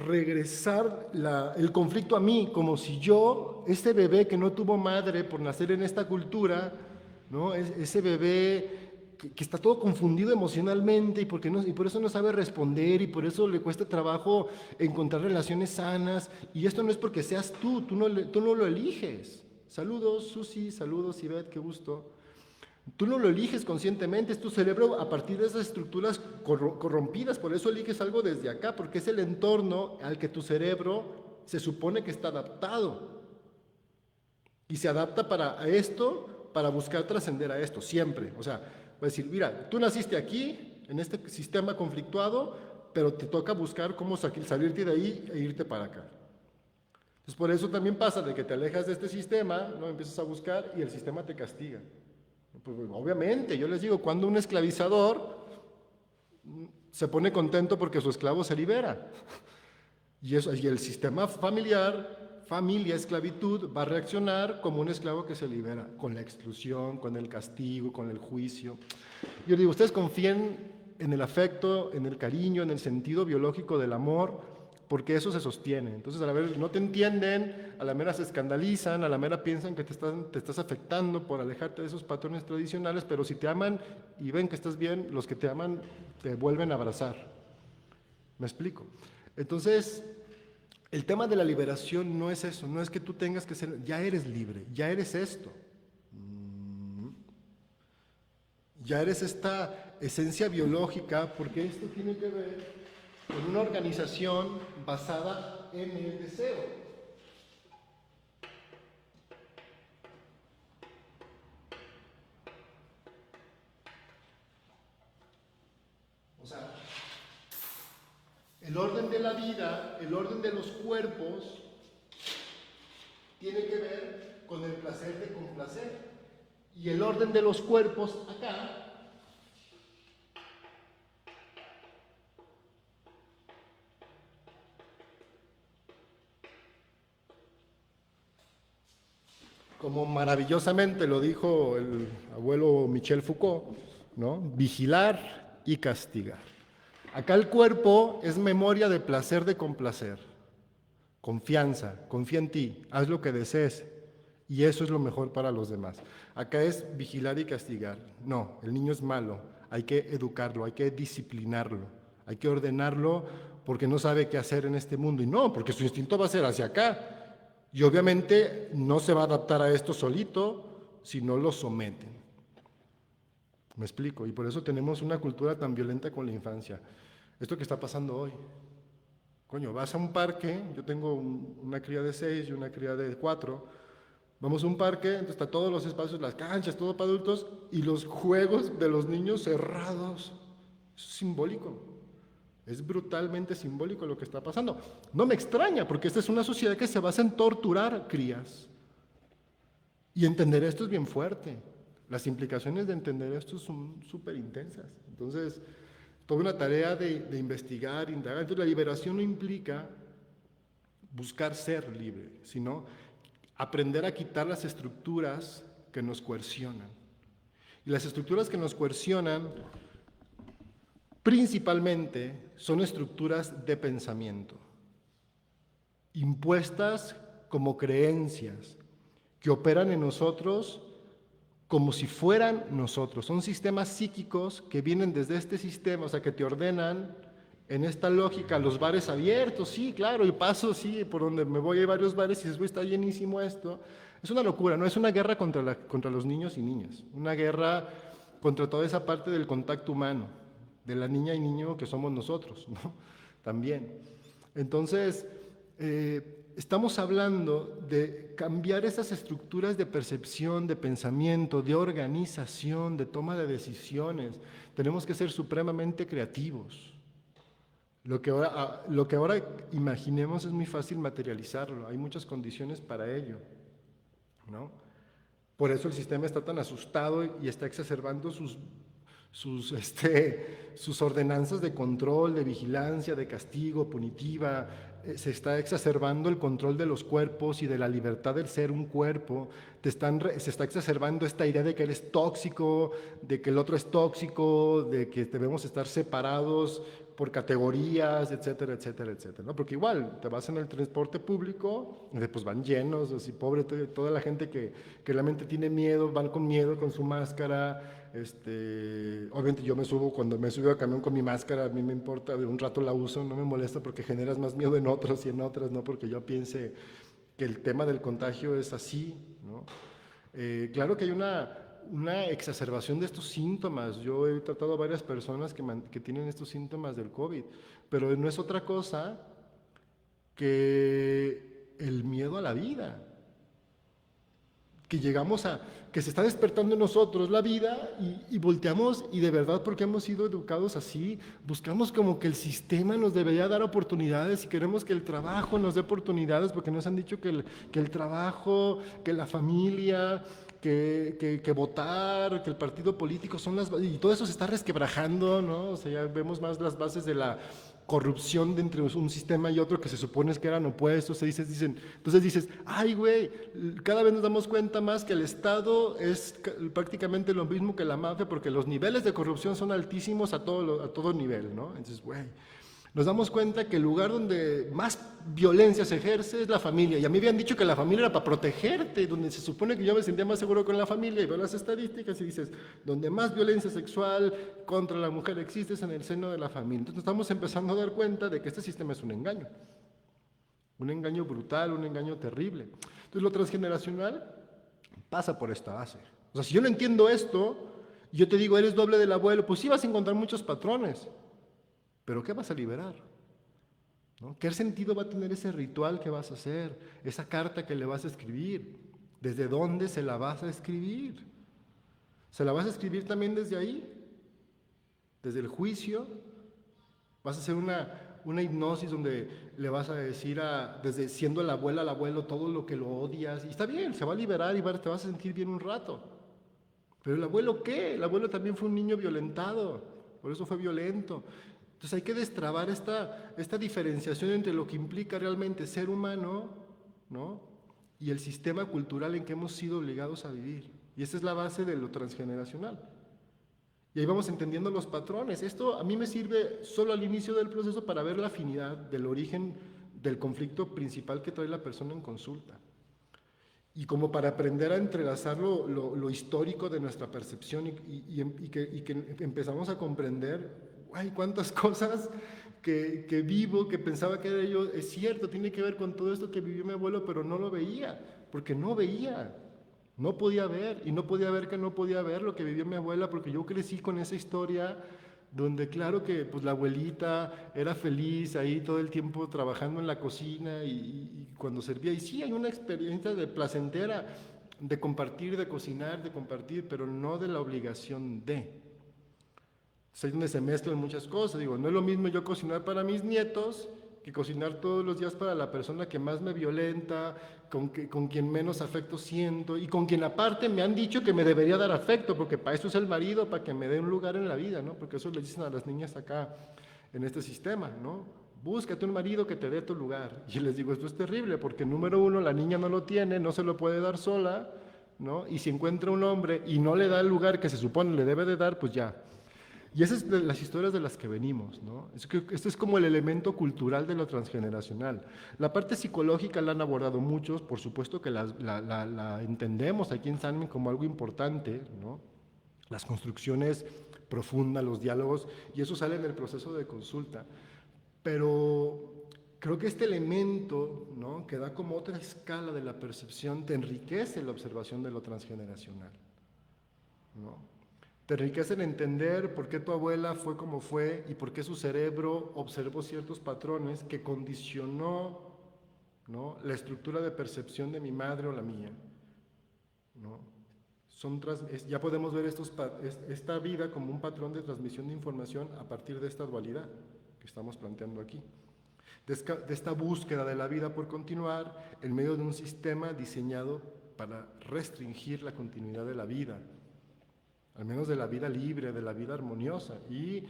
regresar el conflicto a mí, como si yo, este bebé que no tuvo madre por nacer en esta cultura, ¿no? Ese bebé que está todo confundido emocionalmente y por eso no sabe responder y por eso le cuesta trabajo encontrar relaciones sanas. Y esto no es porque seas tú no lo eliges. Saludos, Susi, saludos, Ivette, qué gusto. Tú no lo eliges conscientemente, es tu cerebro a partir de esas estructuras corrompidas, por eso eliges algo desde acá, porque es el entorno al que tu cerebro se supone que está adaptado. Y se adapta para esto, para buscar trascender a esto, siempre. O sea, va a decir, mira, tú naciste aquí, en este sistema conflictuado, pero te toca buscar cómo salirte de ahí e irte para acá. Entonces, por eso también pasa de que te alejas de este sistema, ¿no? Empiezas a buscar y el sistema te castiga. Pues, obviamente, yo les digo, cuando un esclavizador se pone contento porque su esclavo se libera. Y el sistema familiar, familia, esclavitud, va a reaccionar como un esclavo que se libera, con la exclusión, con el castigo, con el juicio. Yo digo, ustedes confíen en el afecto, en el cariño, en el sentido biológico del amor, porque eso se sostiene. Entonces, a la vez no te entienden, a la mera se escandalizan, a la mera piensan que te estás afectando por alejarte de esos patrones tradicionales, pero si te aman y ven que estás bien, los que te aman te vuelven a abrazar. ¿Me explico? Entonces, el tema de la liberación no es eso, no es que tú tengas que ser, ya eres libre, ya eres esto. Ya eres esta esencia biológica, porque esto tiene que ver con una organización basada en el deseo. O sea, el orden de la vida, el orden de los cuerpos, tiene que ver con el placer de complacer. Y el orden de los cuerpos acá como maravillosamente lo dijo el abuelo Michel Foucault, ¿no? Vigilar y castigar. Acá el cuerpo es memoria de placer de complacer, confianza, confía en ti, haz lo que desees y eso es lo mejor para los demás. Acá es vigilar y castigar. No, el niño es malo, hay que educarlo, hay que disciplinarlo, hay que ordenarlo porque no sabe qué hacer en este mundo y no, porque su instinto va a ser hacia acá. Y obviamente no se va a adaptar a esto solito si no lo someten. ¿Me explico? Y por eso tenemos una cultura tan violenta con la infancia. Esto que está pasando hoy. Coño, vas a un parque, yo tengo una cría de 6 y una cría de 4. Vamos a un parque, entonces está todos los espacios, las canchas, todo para adultos, y los juegos de los niños cerrados. Eso es simbólico. Es brutalmente simbólico lo que está pasando. No me extraña, porque esta es una sociedad que se basa en torturar crías. Y entender esto es bien fuerte. Las implicaciones de entender esto son súper intensas. Entonces, toda una tarea de investigar, indagar. Entonces, la liberación no implica buscar ser libre, sino aprender a quitar las estructuras que nos coercionan. Y las estructuras que nos coercionan principalmente son estructuras de pensamiento, impuestas como creencias que operan en nosotros como si fueran nosotros. Son sistemas psíquicos que vienen desde este sistema, o sea, que te ordenan en esta lógica, los bares abiertos, sí, claro, y paso, sí, por donde me voy hay varios bares y dices, está llenísimo esto. Es una locura, no es una guerra contra los niños y niñas, una guerra contra toda esa parte del contacto humano, de la niña y niño que somos nosotros, ¿no? También. Entonces, estamos hablando de cambiar esas estructuras de percepción, de pensamiento, de organización, de toma de decisiones. Tenemos que ser supremamente creativos. Lo que ahora imaginemos es muy fácil materializarlo, hay muchas condiciones para ello, ¿no? Por eso el sistema está tan asustado y está exacerbando sus ordenanzas de control, de vigilancia, de castigo, punitiva. Se está exacerbando el control de los cuerpos y de la libertad del ser un cuerpo. Se está exacerbando esta idea de que eres tóxico, de que el otro es tóxico, de que debemos estar separados por categorías, etcétera, etcétera, etcétera, ¿no? Porque igual, te vas en el transporte público, y pues van llenos, así, pobre, toda la gente que realmente tiene miedo, van con miedo, con su máscara. Obviamente yo me subo, cuando me subo a camión con mi máscara, a mí me importa, de un rato la uso, no me molesta porque generas más miedo en otros y en otras, no porque yo piense que el tema del contagio es así, ¿no? Claro que hay una exacerbación de estos síntomas. Yo he tratado a varias personas que tienen estos síntomas del COVID, pero no es otra cosa que el miedo a la vida, que llegamos a, que se está despertando en nosotros la vida y volteamos y de verdad porque hemos sido educados así, buscamos como que el sistema nos debería dar oportunidades y queremos que el trabajo nos dé oportunidades porque nos han dicho que el trabajo, que la familia, que votar, que el partido político son las... Y todo eso se está resquebrajando, ¿no? O sea, ya vemos más las bases de la corrupción de entre un sistema y otro que se supone que eran opuestos. Entonces dices, ay, güey, cada vez nos damos cuenta más que el Estado es prácticamente lo mismo que la mafia porque los niveles de corrupción son altísimos a todo nivel, ¿no? Entonces, güey, nos damos cuenta que el lugar donde más violencia se ejerce es la familia. Y a mí habían dicho que la familia era para protegerte, donde se supone que yo me sentía más seguro con la familia. Y veo las estadísticas y dices, donde más violencia sexual contra la mujer existe es en el seno de la familia. Entonces estamos empezando a dar cuenta de que este sistema es un engaño brutal, un engaño terrible. Entonces lo transgeneracional pasa por esta base. O sea, si yo no entiendo esto, y yo te digo, eres doble del abuelo, pues sí vas a encontrar muchos patrones. ¿Pero qué vas a liberar? ¿No? ¿Qué sentido va a tener ese ritual que vas a hacer? Esa carta que le vas a escribir. ¿Desde dónde se la vas a escribir? ¿Se la vas a escribir también desde ahí? ¿Desde el juicio? ¿Vas a hacer una hipnosis donde le vas a decir, desde siendo la abuela al abuelo, todo lo que lo odias? Y está bien, se va a liberar y te vas a sentir bien un rato. ¿Pero el abuelo qué? El abuelo también fue un niño violentado, por eso fue violento. Entonces hay que destrabar esta diferenciación entre lo que implica realmente ser humano, ¿no? Y el sistema cultural en que hemos sido obligados a vivir. Y esa es la base de lo transgeneracional. Y ahí vamos entendiendo los patrones. Esto a mí me sirve solo al inicio del proceso para ver la afinidad del origen del conflicto principal que trae la persona en consulta. Y como para aprender a entrelazar lo histórico de nuestra percepción y que empezamos a comprender, ay, cuántas cosas que vivo, que pensaba que era yo, es cierto, tiene que ver con todo esto que vivió mi abuelo, pero no lo veía, porque no veía, no podía ver, y no podía ver que no podía ver lo que vivió mi abuela, porque yo crecí con esa historia donde claro que pues la abuelita era feliz ahí todo el tiempo trabajando en la cocina y cuando servía, y sí hay una experiencia de placentera de compartir, de cocinar, de compartir, pero no de la obligación de. Es ahí donde se mezclan muchas cosas. Digo, no es lo mismo yo cocinar para mis nietos que cocinar todos los días para la persona que más me violenta, con quien menos afecto siento y con quien aparte me han dicho que me debería dar afecto, porque para eso es el marido, para que me dé un lugar en la vida, ¿no? Porque eso le dicen a las niñas acá en este sistema, ¿no? Búscate un marido que te dé tu lugar. Y les digo, esto es terrible, porque número uno, la niña no lo tiene, no se lo puede dar sola, ¿no? Y si encuentra un hombre y no le da el lugar que se supone le debe de dar, pues ya. Y esas son las historias de las que venimos, ¿no? Esto es como el elemento cultural de lo transgeneracional. La parte psicológica la han abordado muchos, por supuesto que la entendemos aquí en Sanmen como algo importante, ¿no? Las construcciones profundas, los diálogos, y eso sale en el proceso de consulta. Pero creo que este elemento, ¿no? Que da como otra escala de la percepción, te enriquece la observación de lo transgeneracional, ¿no? Te enriquece en entender por qué tu abuela fue como fue y por qué su cerebro observó ciertos patrones que condicionó, ¿no? La estructura de percepción de mi madre o la mía, ¿no? Ya podemos ver esta vida como un patrón de transmisión de información a partir de esta dualidad que estamos planteando aquí. De esta búsqueda de la vida por continuar en medio de un sistema diseñado para restringir la continuidad de la vida, al menos de la vida libre, de la vida armoniosa, y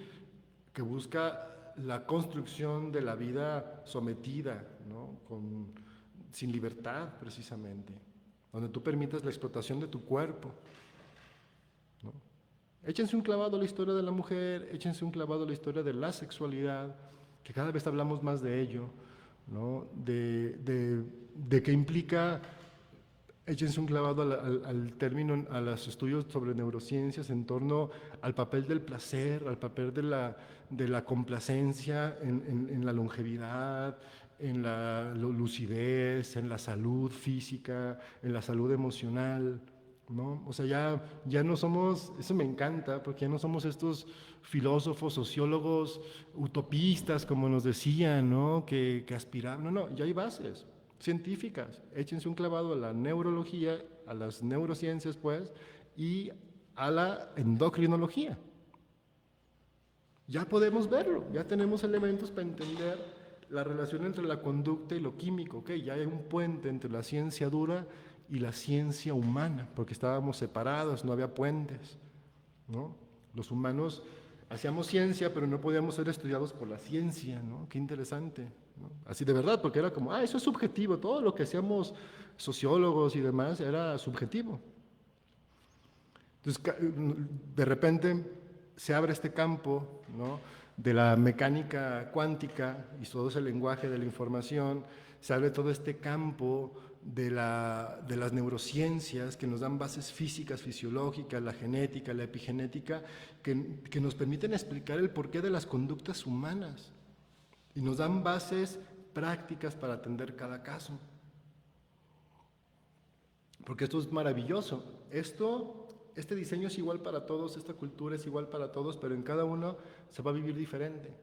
que busca la construcción de la vida sometida, ¿no? Sin libertad, precisamente, donde tú permitas la explotación de tu cuerpo, ¿no? Échense un clavado a la historia de la mujer, échense un clavado a la historia de la sexualidad, que cada vez hablamos más de ello, ¿no? De qué implica, échense un clavado al término, a los estudios sobre neurociencias en torno al papel del placer, al papel de la complacencia en la longevidad, en la lucidez, en la salud física, en la salud emocional, ¿no? O sea, ya no somos, eso me encanta, porque ya no somos estos filósofos, sociólogos, utopistas, como nos decían, ¿no? Que aspiraban, no, ya hay bases científicas. Échense un clavado a la neurología, a las neurociencias, pues, y a la endocrinología. Ya podemos verlo, ya tenemos elementos para entender la relación entre la conducta y lo químico, ¿ok? Ya hay un puente entre la ciencia dura y la ciencia humana, porque estábamos separados, no había puentes, ¿no? Los humanos hacíamos ciencia, pero no podíamos ser estudiados por la ciencia, ¿no? Qué interesante, ¿no? Así de verdad, porque era como, eso es subjetivo, todo lo que hacíamos sociólogos y demás era subjetivo. Entonces, de repente se abre este campo, ¿no? De la mecánica cuántica y todo ese lenguaje de la información, se abre todo este campo de las neurociencias que nos dan bases físicas, fisiológicas, la genética, la epigenética, que nos permiten explicar el porqué de las conductas humanas y nos dan bases prácticas para atender cada caso. Porque esto es maravilloso. Este diseño es igual para todos, esta cultura es igual para todos, pero en cada uno se va a vivir diferente,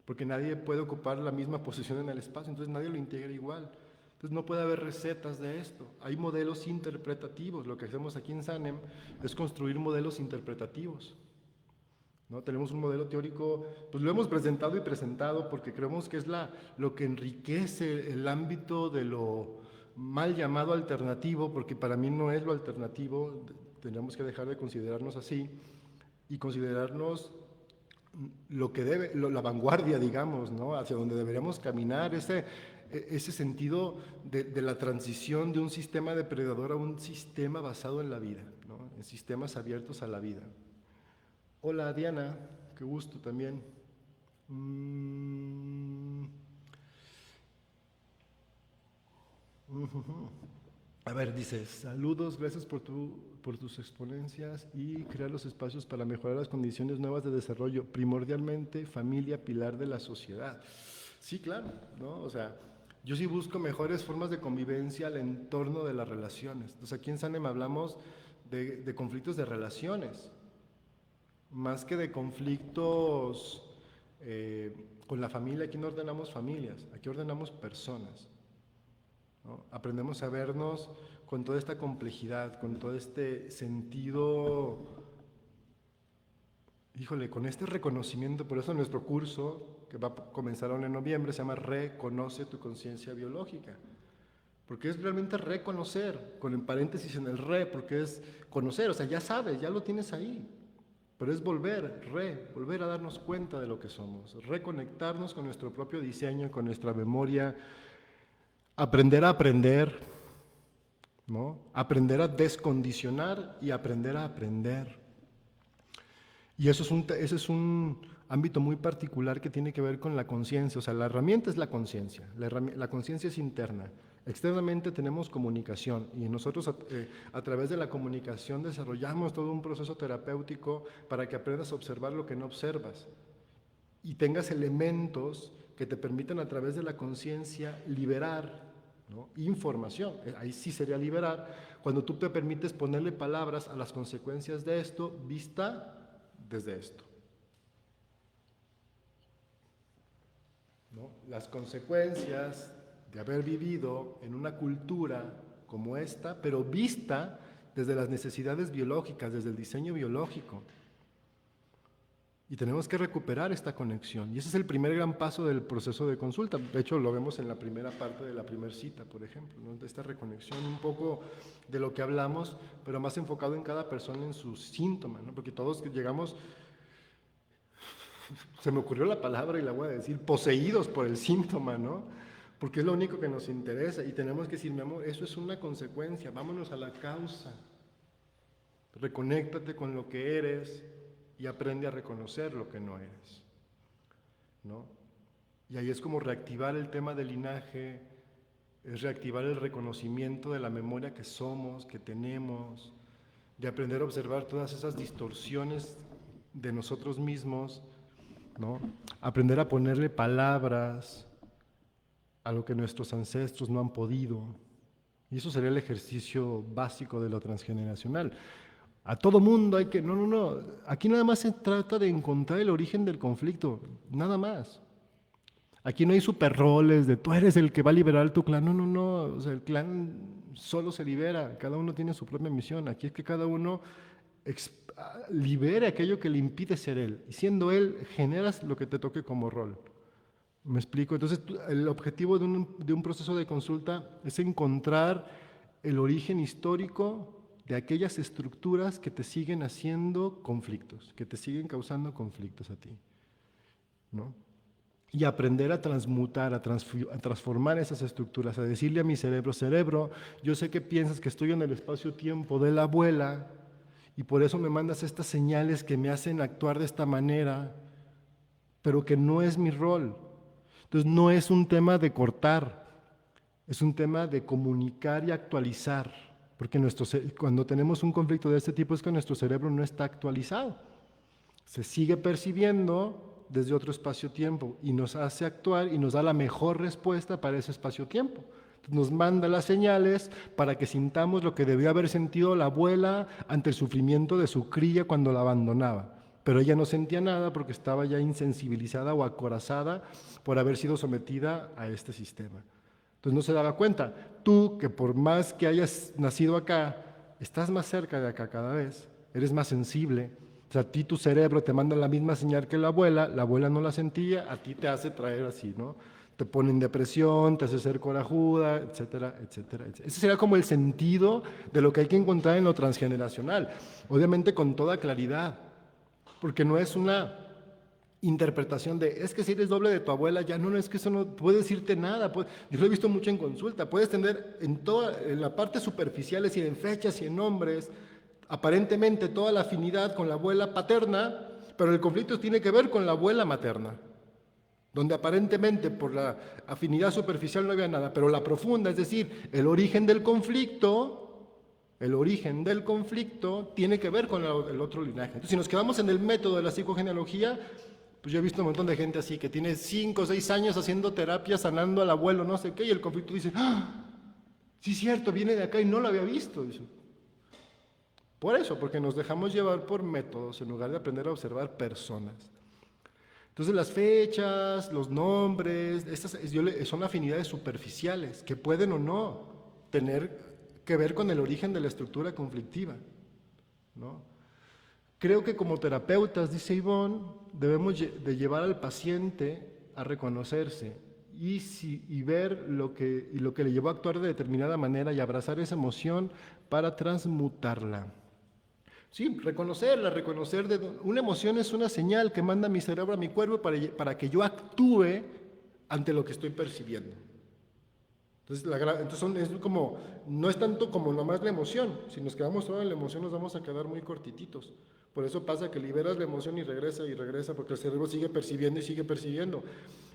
porque nadie puede ocupar la misma posición en el espacio, entonces nadie lo integra igual. Entonces no puede haber recetas de esto. Hay modelos interpretativos. Lo que hacemos aquí en SANEM es construir modelos interpretativos, ¿no? Tenemos un modelo teórico, pues lo hemos presentado y presentado porque creemos que es lo que enriquece el ámbito de lo mal llamado alternativo, porque para mí no es lo alternativo. Tendríamos que dejar de considerarnos así y considerarnos lo que la vanguardia, digamos, ¿no? Hacia donde deberíamos caminar, ese sentido de la transición de un sistema depredador a un sistema basado en la vida, ¿no? En sistemas abiertos a la vida. Hola Diana, qué gusto también. A ver, dice, saludos, gracias por tus exponencias y crear los espacios para mejorar las condiciones nuevas de desarrollo, primordialmente familia, pilar de la sociedad. Sí, claro, ¿no? O sea, yo sí busco mejores formas de convivencia al entorno de las relaciones. Entonces aquí en SANEM hablamos de conflictos de relaciones, más que de conflictos con la familia. Aquí no ordenamos familias, aquí ordenamos personas, ¿no? Aprendemos a vernos con toda esta complejidad, con todo este sentido, híjole, con este reconocimiento. Por eso nuestro curso, que va a comenzar ahora en noviembre, se llama Reconoce tu conciencia biológica, porque es realmente reconocer, con el paréntesis en el porque es conocer, o sea, ya sabes, ya lo tienes ahí, pero es volver a darnos cuenta de lo que somos, reconectarnos con nuestro propio diseño, con nuestra memoria, aprender a aprender, ¿no? Aprender a descondicionar y aprender a aprender. Y ese es un ámbito muy particular que tiene que ver con la conciencia. O sea, la herramienta es la conciencia. La conciencia es interna. Externamente tenemos comunicación y nosotros a través de la comunicación desarrollamos todo un proceso terapéutico para que aprendas a observar lo que no observas y tengas elementos que te permitan a través de la conciencia liberar, ¿no? Información. Ahí sí sería liberar cuando tú te permites ponerle palabras a las consecuencias de esto vista desde esto, ¿no? Las consecuencias de haber vivido en una cultura como esta, pero vista desde las necesidades biológicas, desde el diseño biológico. Y tenemos que recuperar esta conexión. Y ese es el primer gran paso del proceso de consulta. De hecho, lo vemos en la primera parte de la primera cita, por ejemplo, ¿no? De esta reconexión, un poco de lo que hablamos, pero más enfocado en cada persona, en sus síntomas, ¿no? Porque todos llegamos, se me ocurrió la palabra y la voy a decir, poseídos por el síntoma, ¿no? Porque es lo único que nos interesa y tenemos que decir, mi amor, eso es una consecuencia, vámonos a la causa. Reconéctate con lo que eres, y aprende a reconocer lo que no eres, ¿no? Y ahí es como reactivar el tema del linaje, es reactivar el reconocimiento de la memoria que somos, que tenemos, de aprender a observar todas esas distorsiones de nosotros mismos, ¿no? Aprender a ponerle palabras a lo que nuestros ancestros no han podido. Y eso sería el ejercicio básico de lo transgeneracional. A todo mundo hay que... No. Aquí nada más se trata de encontrar el origen del conflicto, nada más. Aquí no hay super roles de tú eres el que va a liberar tu clan. No. O sea, el clan solo se libera, cada uno tiene su propia misión. Aquí es que cada uno libere aquello que le impide ser él. Y siendo él, generas lo que te toque como rol. ¿Me explico? Entonces, el objetivo de un proceso de consulta es encontrar el origen histórico de aquellas estructuras que te siguen haciendo conflictos, que te siguen causando conflictos a ti, ¿no? Y aprender a transmutar, a transformar esas estructuras, a decirle a mi cerebro, cerebro, yo sé que piensas que estoy en el espacio-tiempo de la abuela y por eso me mandas estas señales que me hacen actuar de esta manera, pero que no es mi rol. Entonces no es un tema de cortar, es un tema de comunicar y actualizar, porque cuando tenemos un conflicto de este tipo es que nuestro cerebro no está actualizado, se sigue percibiendo desde otro espacio-tiempo y nos hace actuar y nos da la mejor respuesta para ese espacio-tiempo. Nos manda las señales para que sintamos lo que debió haber sentido la abuela ante el sufrimiento de su cría cuando la abandonaba. Pero ella no sentía nada porque estaba ya insensibilizada o acorazada por haber sido sometida a este sistema. Entonces no se daba cuenta. Tú, que por más que hayas nacido acá, estás más cerca de acá cada vez, eres más sensible. O sea, a ti tu cerebro te manda la misma señal que la abuela no la sentía, a ti te hace traer así, ¿no? Te pone en depresión, te hace ser corajuda, etcétera, etcétera, etcétera. Ese sería como el sentido de lo que hay que encontrar en lo transgeneracional. Obviamente con toda claridad, porque no es una interpretación de, es que si eres doble de tu abuela, ya no, es que eso no puede decirte nada. Yo lo he visto mucho en consulta, puedes tener en la parte superficial, es decir, en fechas y en nombres, aparentemente toda la afinidad con la abuela paterna, pero el conflicto tiene que ver con la abuela materna, donde aparentemente por la afinidad superficial no había nada, pero la profunda, es decir, el origen del conflicto tiene que ver con el otro linaje. Entonces, si nos quedamos en el método de la psicogenealogía, pues yo he visto un montón de gente así, que tiene 5 o 6 años haciendo terapia, sanando al abuelo, no sé qué, y el conflicto dice, ¡ah! Sí es cierto, viene de acá y no lo había visto. Dice. Por eso, porque nos dejamos llevar por métodos en lugar de aprender a observar personas. Entonces las fechas, los nombres, son afinidades superficiales que pueden o no tener que ver con el origen de la estructura conflictiva, ¿no? Creo que como terapeutas, dice Ivonne, debemos de llevar al paciente a reconocerse y ver lo que le llevó a actuar de determinada manera y abrazar esa emoción para transmutarla. Sí, reconocerla, una emoción es una señal que manda mi cerebro a mi cuerpo para que yo actúe ante lo que estoy percibiendo. Entonces es como, no es tanto como nomás la emoción, si nos quedamos solo en la emoción nos vamos a quedar muy cortititos. Por eso pasa que liberas la emoción y regresa, porque el cerebro sigue percibiendo y sigue percibiendo.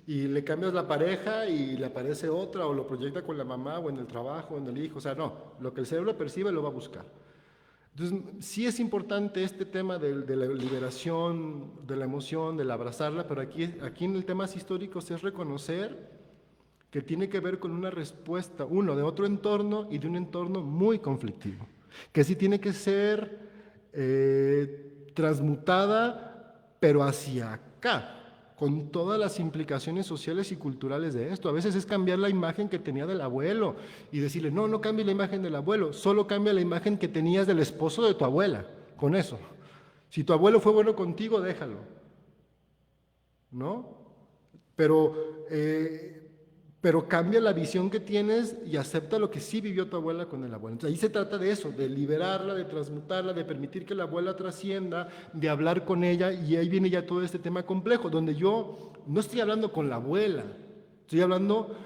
Y le cambias la pareja y le aparece otra, o lo proyecta con la mamá, o en el trabajo, o en el hijo. O sea, no, lo que el cerebro percibe lo va a buscar. Entonces, sí es importante este tema de la liberación de la emoción, del abrazarla, pero aquí en el temas históricos es reconocer que tiene que ver con una respuesta, de otro entorno y de un entorno muy conflictivo, que sí tiene que ser transmutada, pero hacia acá, con todas las implicaciones sociales y culturales de esto. A veces es cambiar la imagen que tenía del abuelo y decirle, no cambie la imagen del abuelo, solo cambia la imagen que tenías del esposo de tu abuela, con eso. Si tu abuelo fue bueno contigo, déjalo, ¿no? Pero cambia la visión que tienes y acepta lo que sí vivió tu abuela con el abuelo. Entonces ahí se trata de eso, de liberarla, de transmutarla, de permitir que la abuela trascienda, de hablar con ella, y ahí viene ya todo este tema complejo, donde yo no estoy hablando con la abuela, estoy hablando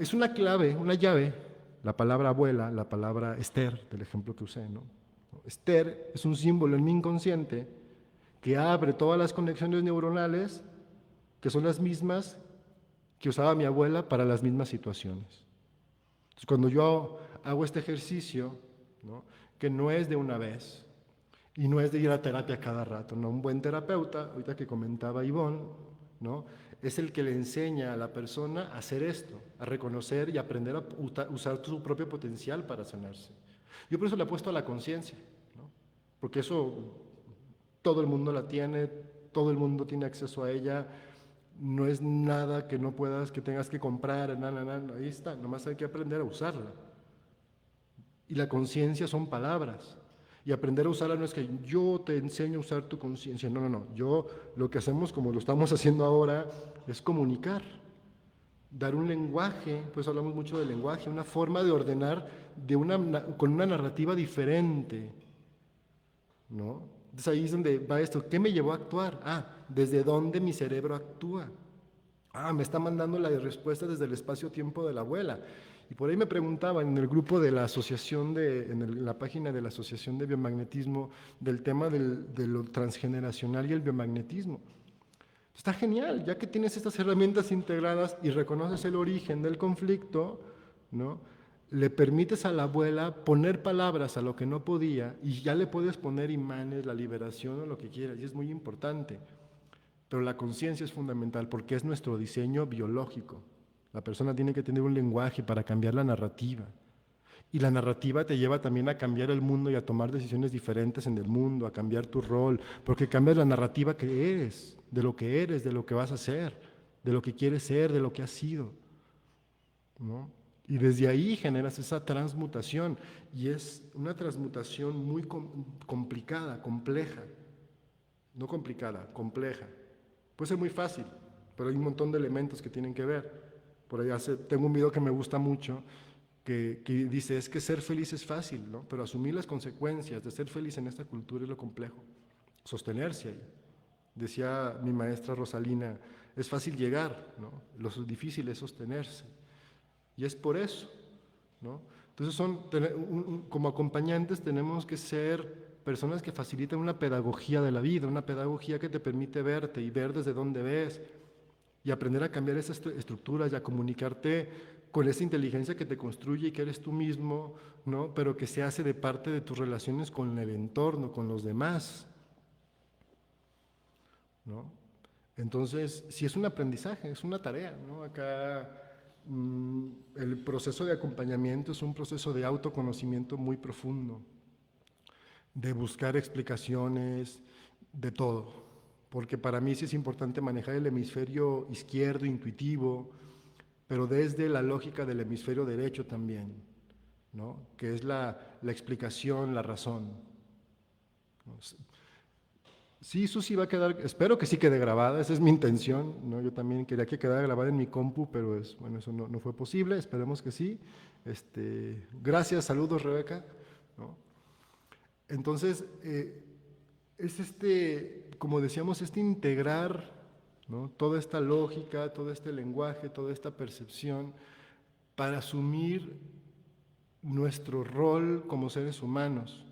es una clave, una llave, la palabra abuela, la palabra Esther, del ejemplo que usé, ¿no? Esther es un símbolo en mi inconsciente que abre todas las conexiones neuronales que son las mismas que usaba mi abuela para las mismas situaciones. Entonces, cuando yo hago este ejercicio, ¿no?, que no es de una vez y no es de ir a terapia cada rato, ¿no? Un buen terapeuta, ahorita que comentaba Ivonne, ¿no?, es el que le enseña a la persona a hacer esto, a reconocer y aprender a usar su propio potencial para sanarse. Yo por eso le apuesto a la conciencia, ¿no?, porque eso todo el mundo la tiene, todo el mundo tiene acceso a ella, no es nada que no puedas, que tengas que comprar, ahí está, nomás hay que aprender a usarla. Y la conciencia son palabras. Y aprender a usarla no es que yo te enseño a usar tu conciencia, no. Yo lo que hacemos, como lo estamos haciendo ahora, es comunicar, dar un lenguaje, pues hablamos mucho del lenguaje, una forma de ordenar con una narrativa diferente, ¿no? Entonces ahí es donde va esto. ¿Qué me llevó a actuar? ¿Desde dónde mi cerebro actúa? Me está mandando la respuesta desde el espacio-tiempo de la abuela. Y por ahí me preguntaban en el grupo de la asociación, en la página de la Asociación de Biomagnetismo, del tema de lo transgeneracional y el biomagnetismo. Está genial, ya que tienes estas herramientas integradas y reconoces el origen del conflicto, ¿no?, le permites a la abuela poner palabras a lo que no podía y ya le puedes poner imanes, la liberación o lo que quieras, y es muy importante. Pero la conciencia es fundamental porque es nuestro diseño biológico. La persona tiene que tener un lenguaje para cambiar la narrativa. Y la narrativa te lleva también a cambiar el mundo y a tomar decisiones diferentes en el mundo, a cambiar tu rol, porque cambias la narrativa que eres, de lo que vas a ser, de lo que quieres ser, de lo que has sido, ¿no? Y desde ahí generas esa transmutación, y es una transmutación muy complicada, compleja. No complicada, compleja. Puede ser muy fácil, pero hay un montón de elementos que tienen que ver. Por ahí tengo un video que me gusta mucho, que dice, es que ser feliz es fácil, ¿no?, pero asumir las consecuencias de ser feliz en esta cultura es lo complejo. Sostenerse ahí. Decía mi maestra Rosalina, es fácil llegar, ¿no?, lo difícil es sostenerse. Y es por eso, ¿no? Entonces como acompañantes tenemos que ser personas que facilitan una pedagogía de la vida, una pedagogía que te permite verte y ver desde dónde ves y aprender a cambiar esas estructuras y a comunicarte con esa inteligencia que te construye y que eres tú mismo, ¿no?, pero que se hace de parte de tus relaciones con el entorno, con los demás, ¿no? Entonces, sí es un aprendizaje, es una tarea, ¿no? Acá el proceso de acompañamiento es un proceso de autoconocimiento muy profundo, de buscar explicaciones de todo, porque para mí sí es importante manejar el hemisferio izquierdo, intuitivo, pero desde la lógica del hemisferio derecho también, ¿no?, que es la explicación, la razón. Sí, Susi va a quedar, espero que sí quede grabada, esa es mi intención, ¿no? Yo también quería que quedara grabada en mi compu, pero bueno, eso no fue posible, esperemos que sí. Gracias, saludos Rebeca, ¿no? Entonces, es como decíamos, integrar, ¿no?, toda esta lógica, todo este lenguaje, toda esta percepción para asumir nuestro rol como seres humanos.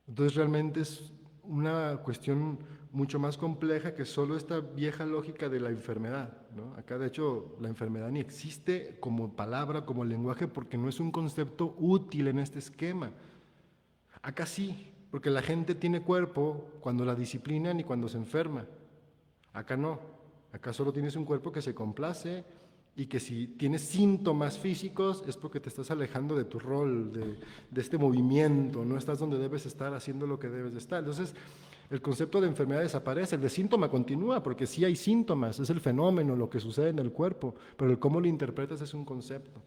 Entonces realmente es una cuestión mucho más compleja que solo esta vieja lógica de la enfermedad, ¿no? Acá de hecho la enfermedad ni existe como palabra, como lenguaje, porque no es un concepto útil en este esquema. Acá sí, porque la gente tiene cuerpo cuando la disciplinan y cuando se enferma. Acá no, acá solo tienes un cuerpo que se complace y que si tienes síntomas físicos es porque te estás alejando de tu rol, de este movimiento, no estás donde debes estar haciendo lo que debes de estar. Entonces, el concepto de enfermedad desaparece, el de síntoma continúa, porque sí hay síntomas, es el fenómeno, lo que sucede en el cuerpo, pero el cómo lo interpretas es un concepto.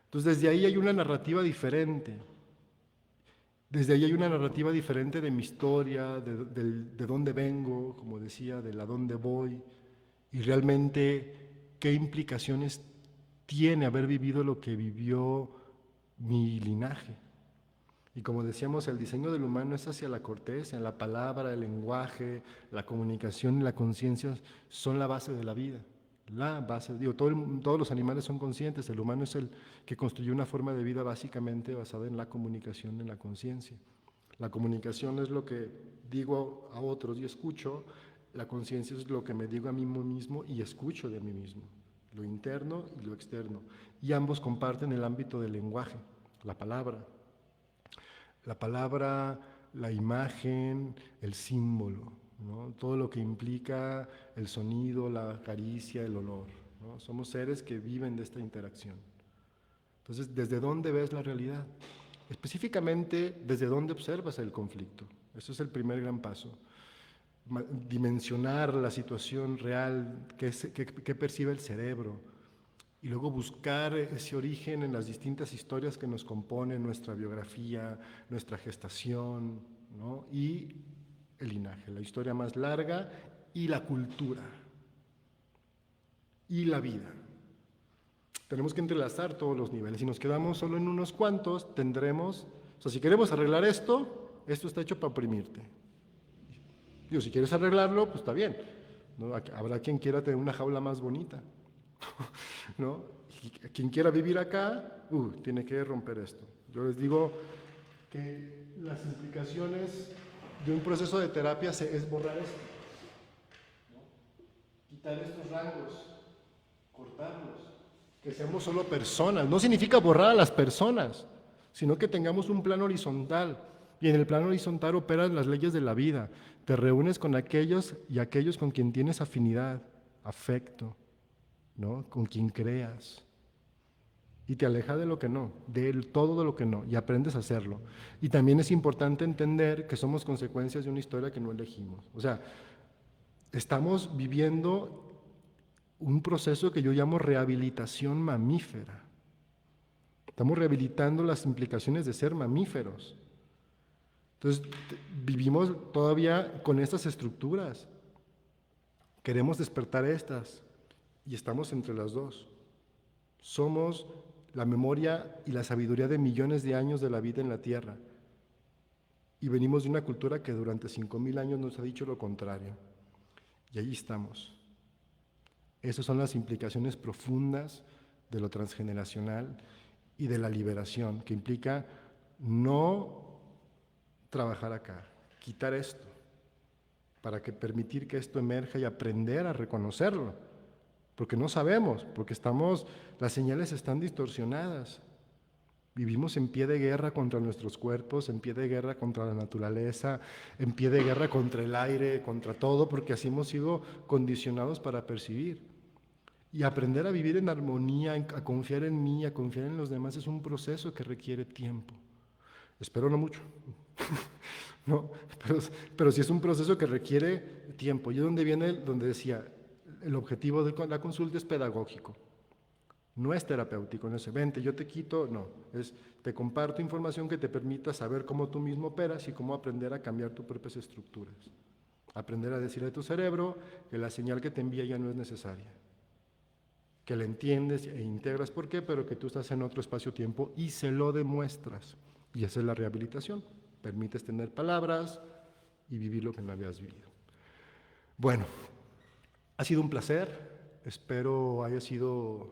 Entonces, desde ahí hay una narrativa diferente. Desde ahí hay una narrativa diferente de mi historia, de dónde vengo, como decía, de la dónde voy, y realmente qué implicaciones tiene haber vivido lo que vivió mi linaje. Y como decíamos, el diseño del humano es hacia la corteza, la palabra, el lenguaje, la comunicación y la conciencia son la base de la vida. La base, todos los animales son conscientes, el humano es el que construyó una forma de vida básicamente basada en la comunicación, en la conciencia. La comunicación es lo que digo a otros y escucho, la conciencia es lo que me digo a mí mismo y escucho de mí mismo, lo interno y lo externo. Y ambos comparten el ámbito del lenguaje, la palabra. La palabra, la imagen, el símbolo, ¿no? Todo lo que implica el sonido, la caricia, el olor, ¿no? Somos seres que viven de esta interacción. Entonces, ¿desde dónde ves la realidad? Específicamente, ¿desde dónde observas el conflicto? Eso es el primer gran paso. Dimensionar la situación real, qué percibe el cerebro, y luego buscar ese origen en las distintas historias que nos componen, nuestra biografía, nuestra gestación, ¿no? Y el linaje, la historia más larga, y la cultura, y la vida. Tenemos que entrelazar todos los niveles. Si nos quedamos solo en unos cuantos, tendremos... O sea, si queremos arreglar esto está hecho para oprimirte. Digo, si quieres arreglarlo, pues está bien, ¿no? Habrá quien quiera tener una jaula más bonita, ¿no? Quien quiera vivir acá, tiene que romper esto. Yo les digo que las implicaciones de un proceso de terapia es borrar esto, ¿no? Quitar estos rangos, cortarlos, que seamos solo personas. No significa borrar a las personas, sino que tengamos un plano horizontal. Y en el plano horizontal operan las leyes de la vida. Te reúnes con aquellos y aquellos con quien tienes afinidad, afecto, ¿no? Con quien creas. Y te aleja de lo que no, todo de lo que no, y aprendes a hacerlo. Y también es importante entender que somos consecuencias de una historia que no elegimos. O sea, estamos viviendo un proceso que yo llamo rehabilitación mamífera. Estamos rehabilitando las implicaciones de ser mamíferos. Entonces, vivimos todavía con estas estructuras. Queremos despertar estas y estamos entre las dos. Somos la memoria y la sabiduría de millones de años de la vida en la Tierra. Y venimos de una cultura que durante 5,000 años nos ha dicho lo contrario. Y ahí estamos. Esas son las implicaciones profundas de lo transgeneracional y de la liberación, que implica no trabajar acá, quitar esto, para permitir que esto emerja y aprender a reconocerlo, porque no sabemos, porque las señales están distorsionadas. Vivimos en pie de guerra contra nuestros cuerpos, en pie de guerra contra la naturaleza, en pie de guerra contra el aire, contra todo, porque así hemos sido condicionados para percibir. Y aprender a vivir en armonía, a confiar en mí, a confiar en los demás, es un proceso que requiere tiempo. Espero no mucho, ¿no? Pero sí es un proceso que requiere tiempo. Y es donde decía, el objetivo de la consulta es pedagógico, no es terapéutico, no es vente, yo te quito, no, te comparto información que te permita saber cómo tú mismo operas y cómo aprender a cambiar tus propias estructuras. Aprender a decirle a tu cerebro que la señal que te envía ya no es necesaria, que la entiendes e integras por qué, pero que tú estás en otro espacio-tiempo y se lo demuestras. Y esa es la rehabilitación. Permites tener palabras y vivir lo que no habías vivido. Bueno, ha sido un placer. Espero haya sido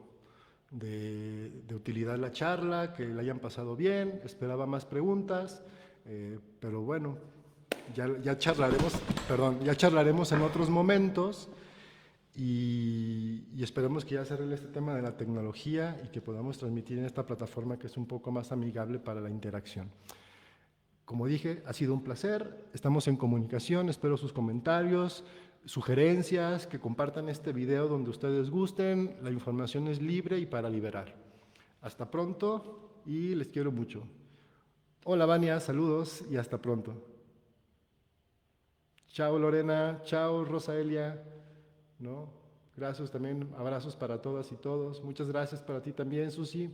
de utilidad la charla, que la hayan pasado bien. Esperaba más preguntas, pero bueno, ya charlaremos en otros momentos. Y esperemos que ya se arregle este tema de la tecnología y que podamos transmitir en esta plataforma que es un poco más amigable para la interacción. Como dije, ha sido un placer, estamos en comunicación, espero sus comentarios, sugerencias, que compartan este video donde ustedes gusten, la información es libre y para liberar. Hasta pronto y les quiero mucho. Hola Vania, saludos y hasta pronto. Chao Lorena, chao Rosaelia. ¿No? Gracias también, abrazos para todas y todos. Muchas gracias para ti también, Susi.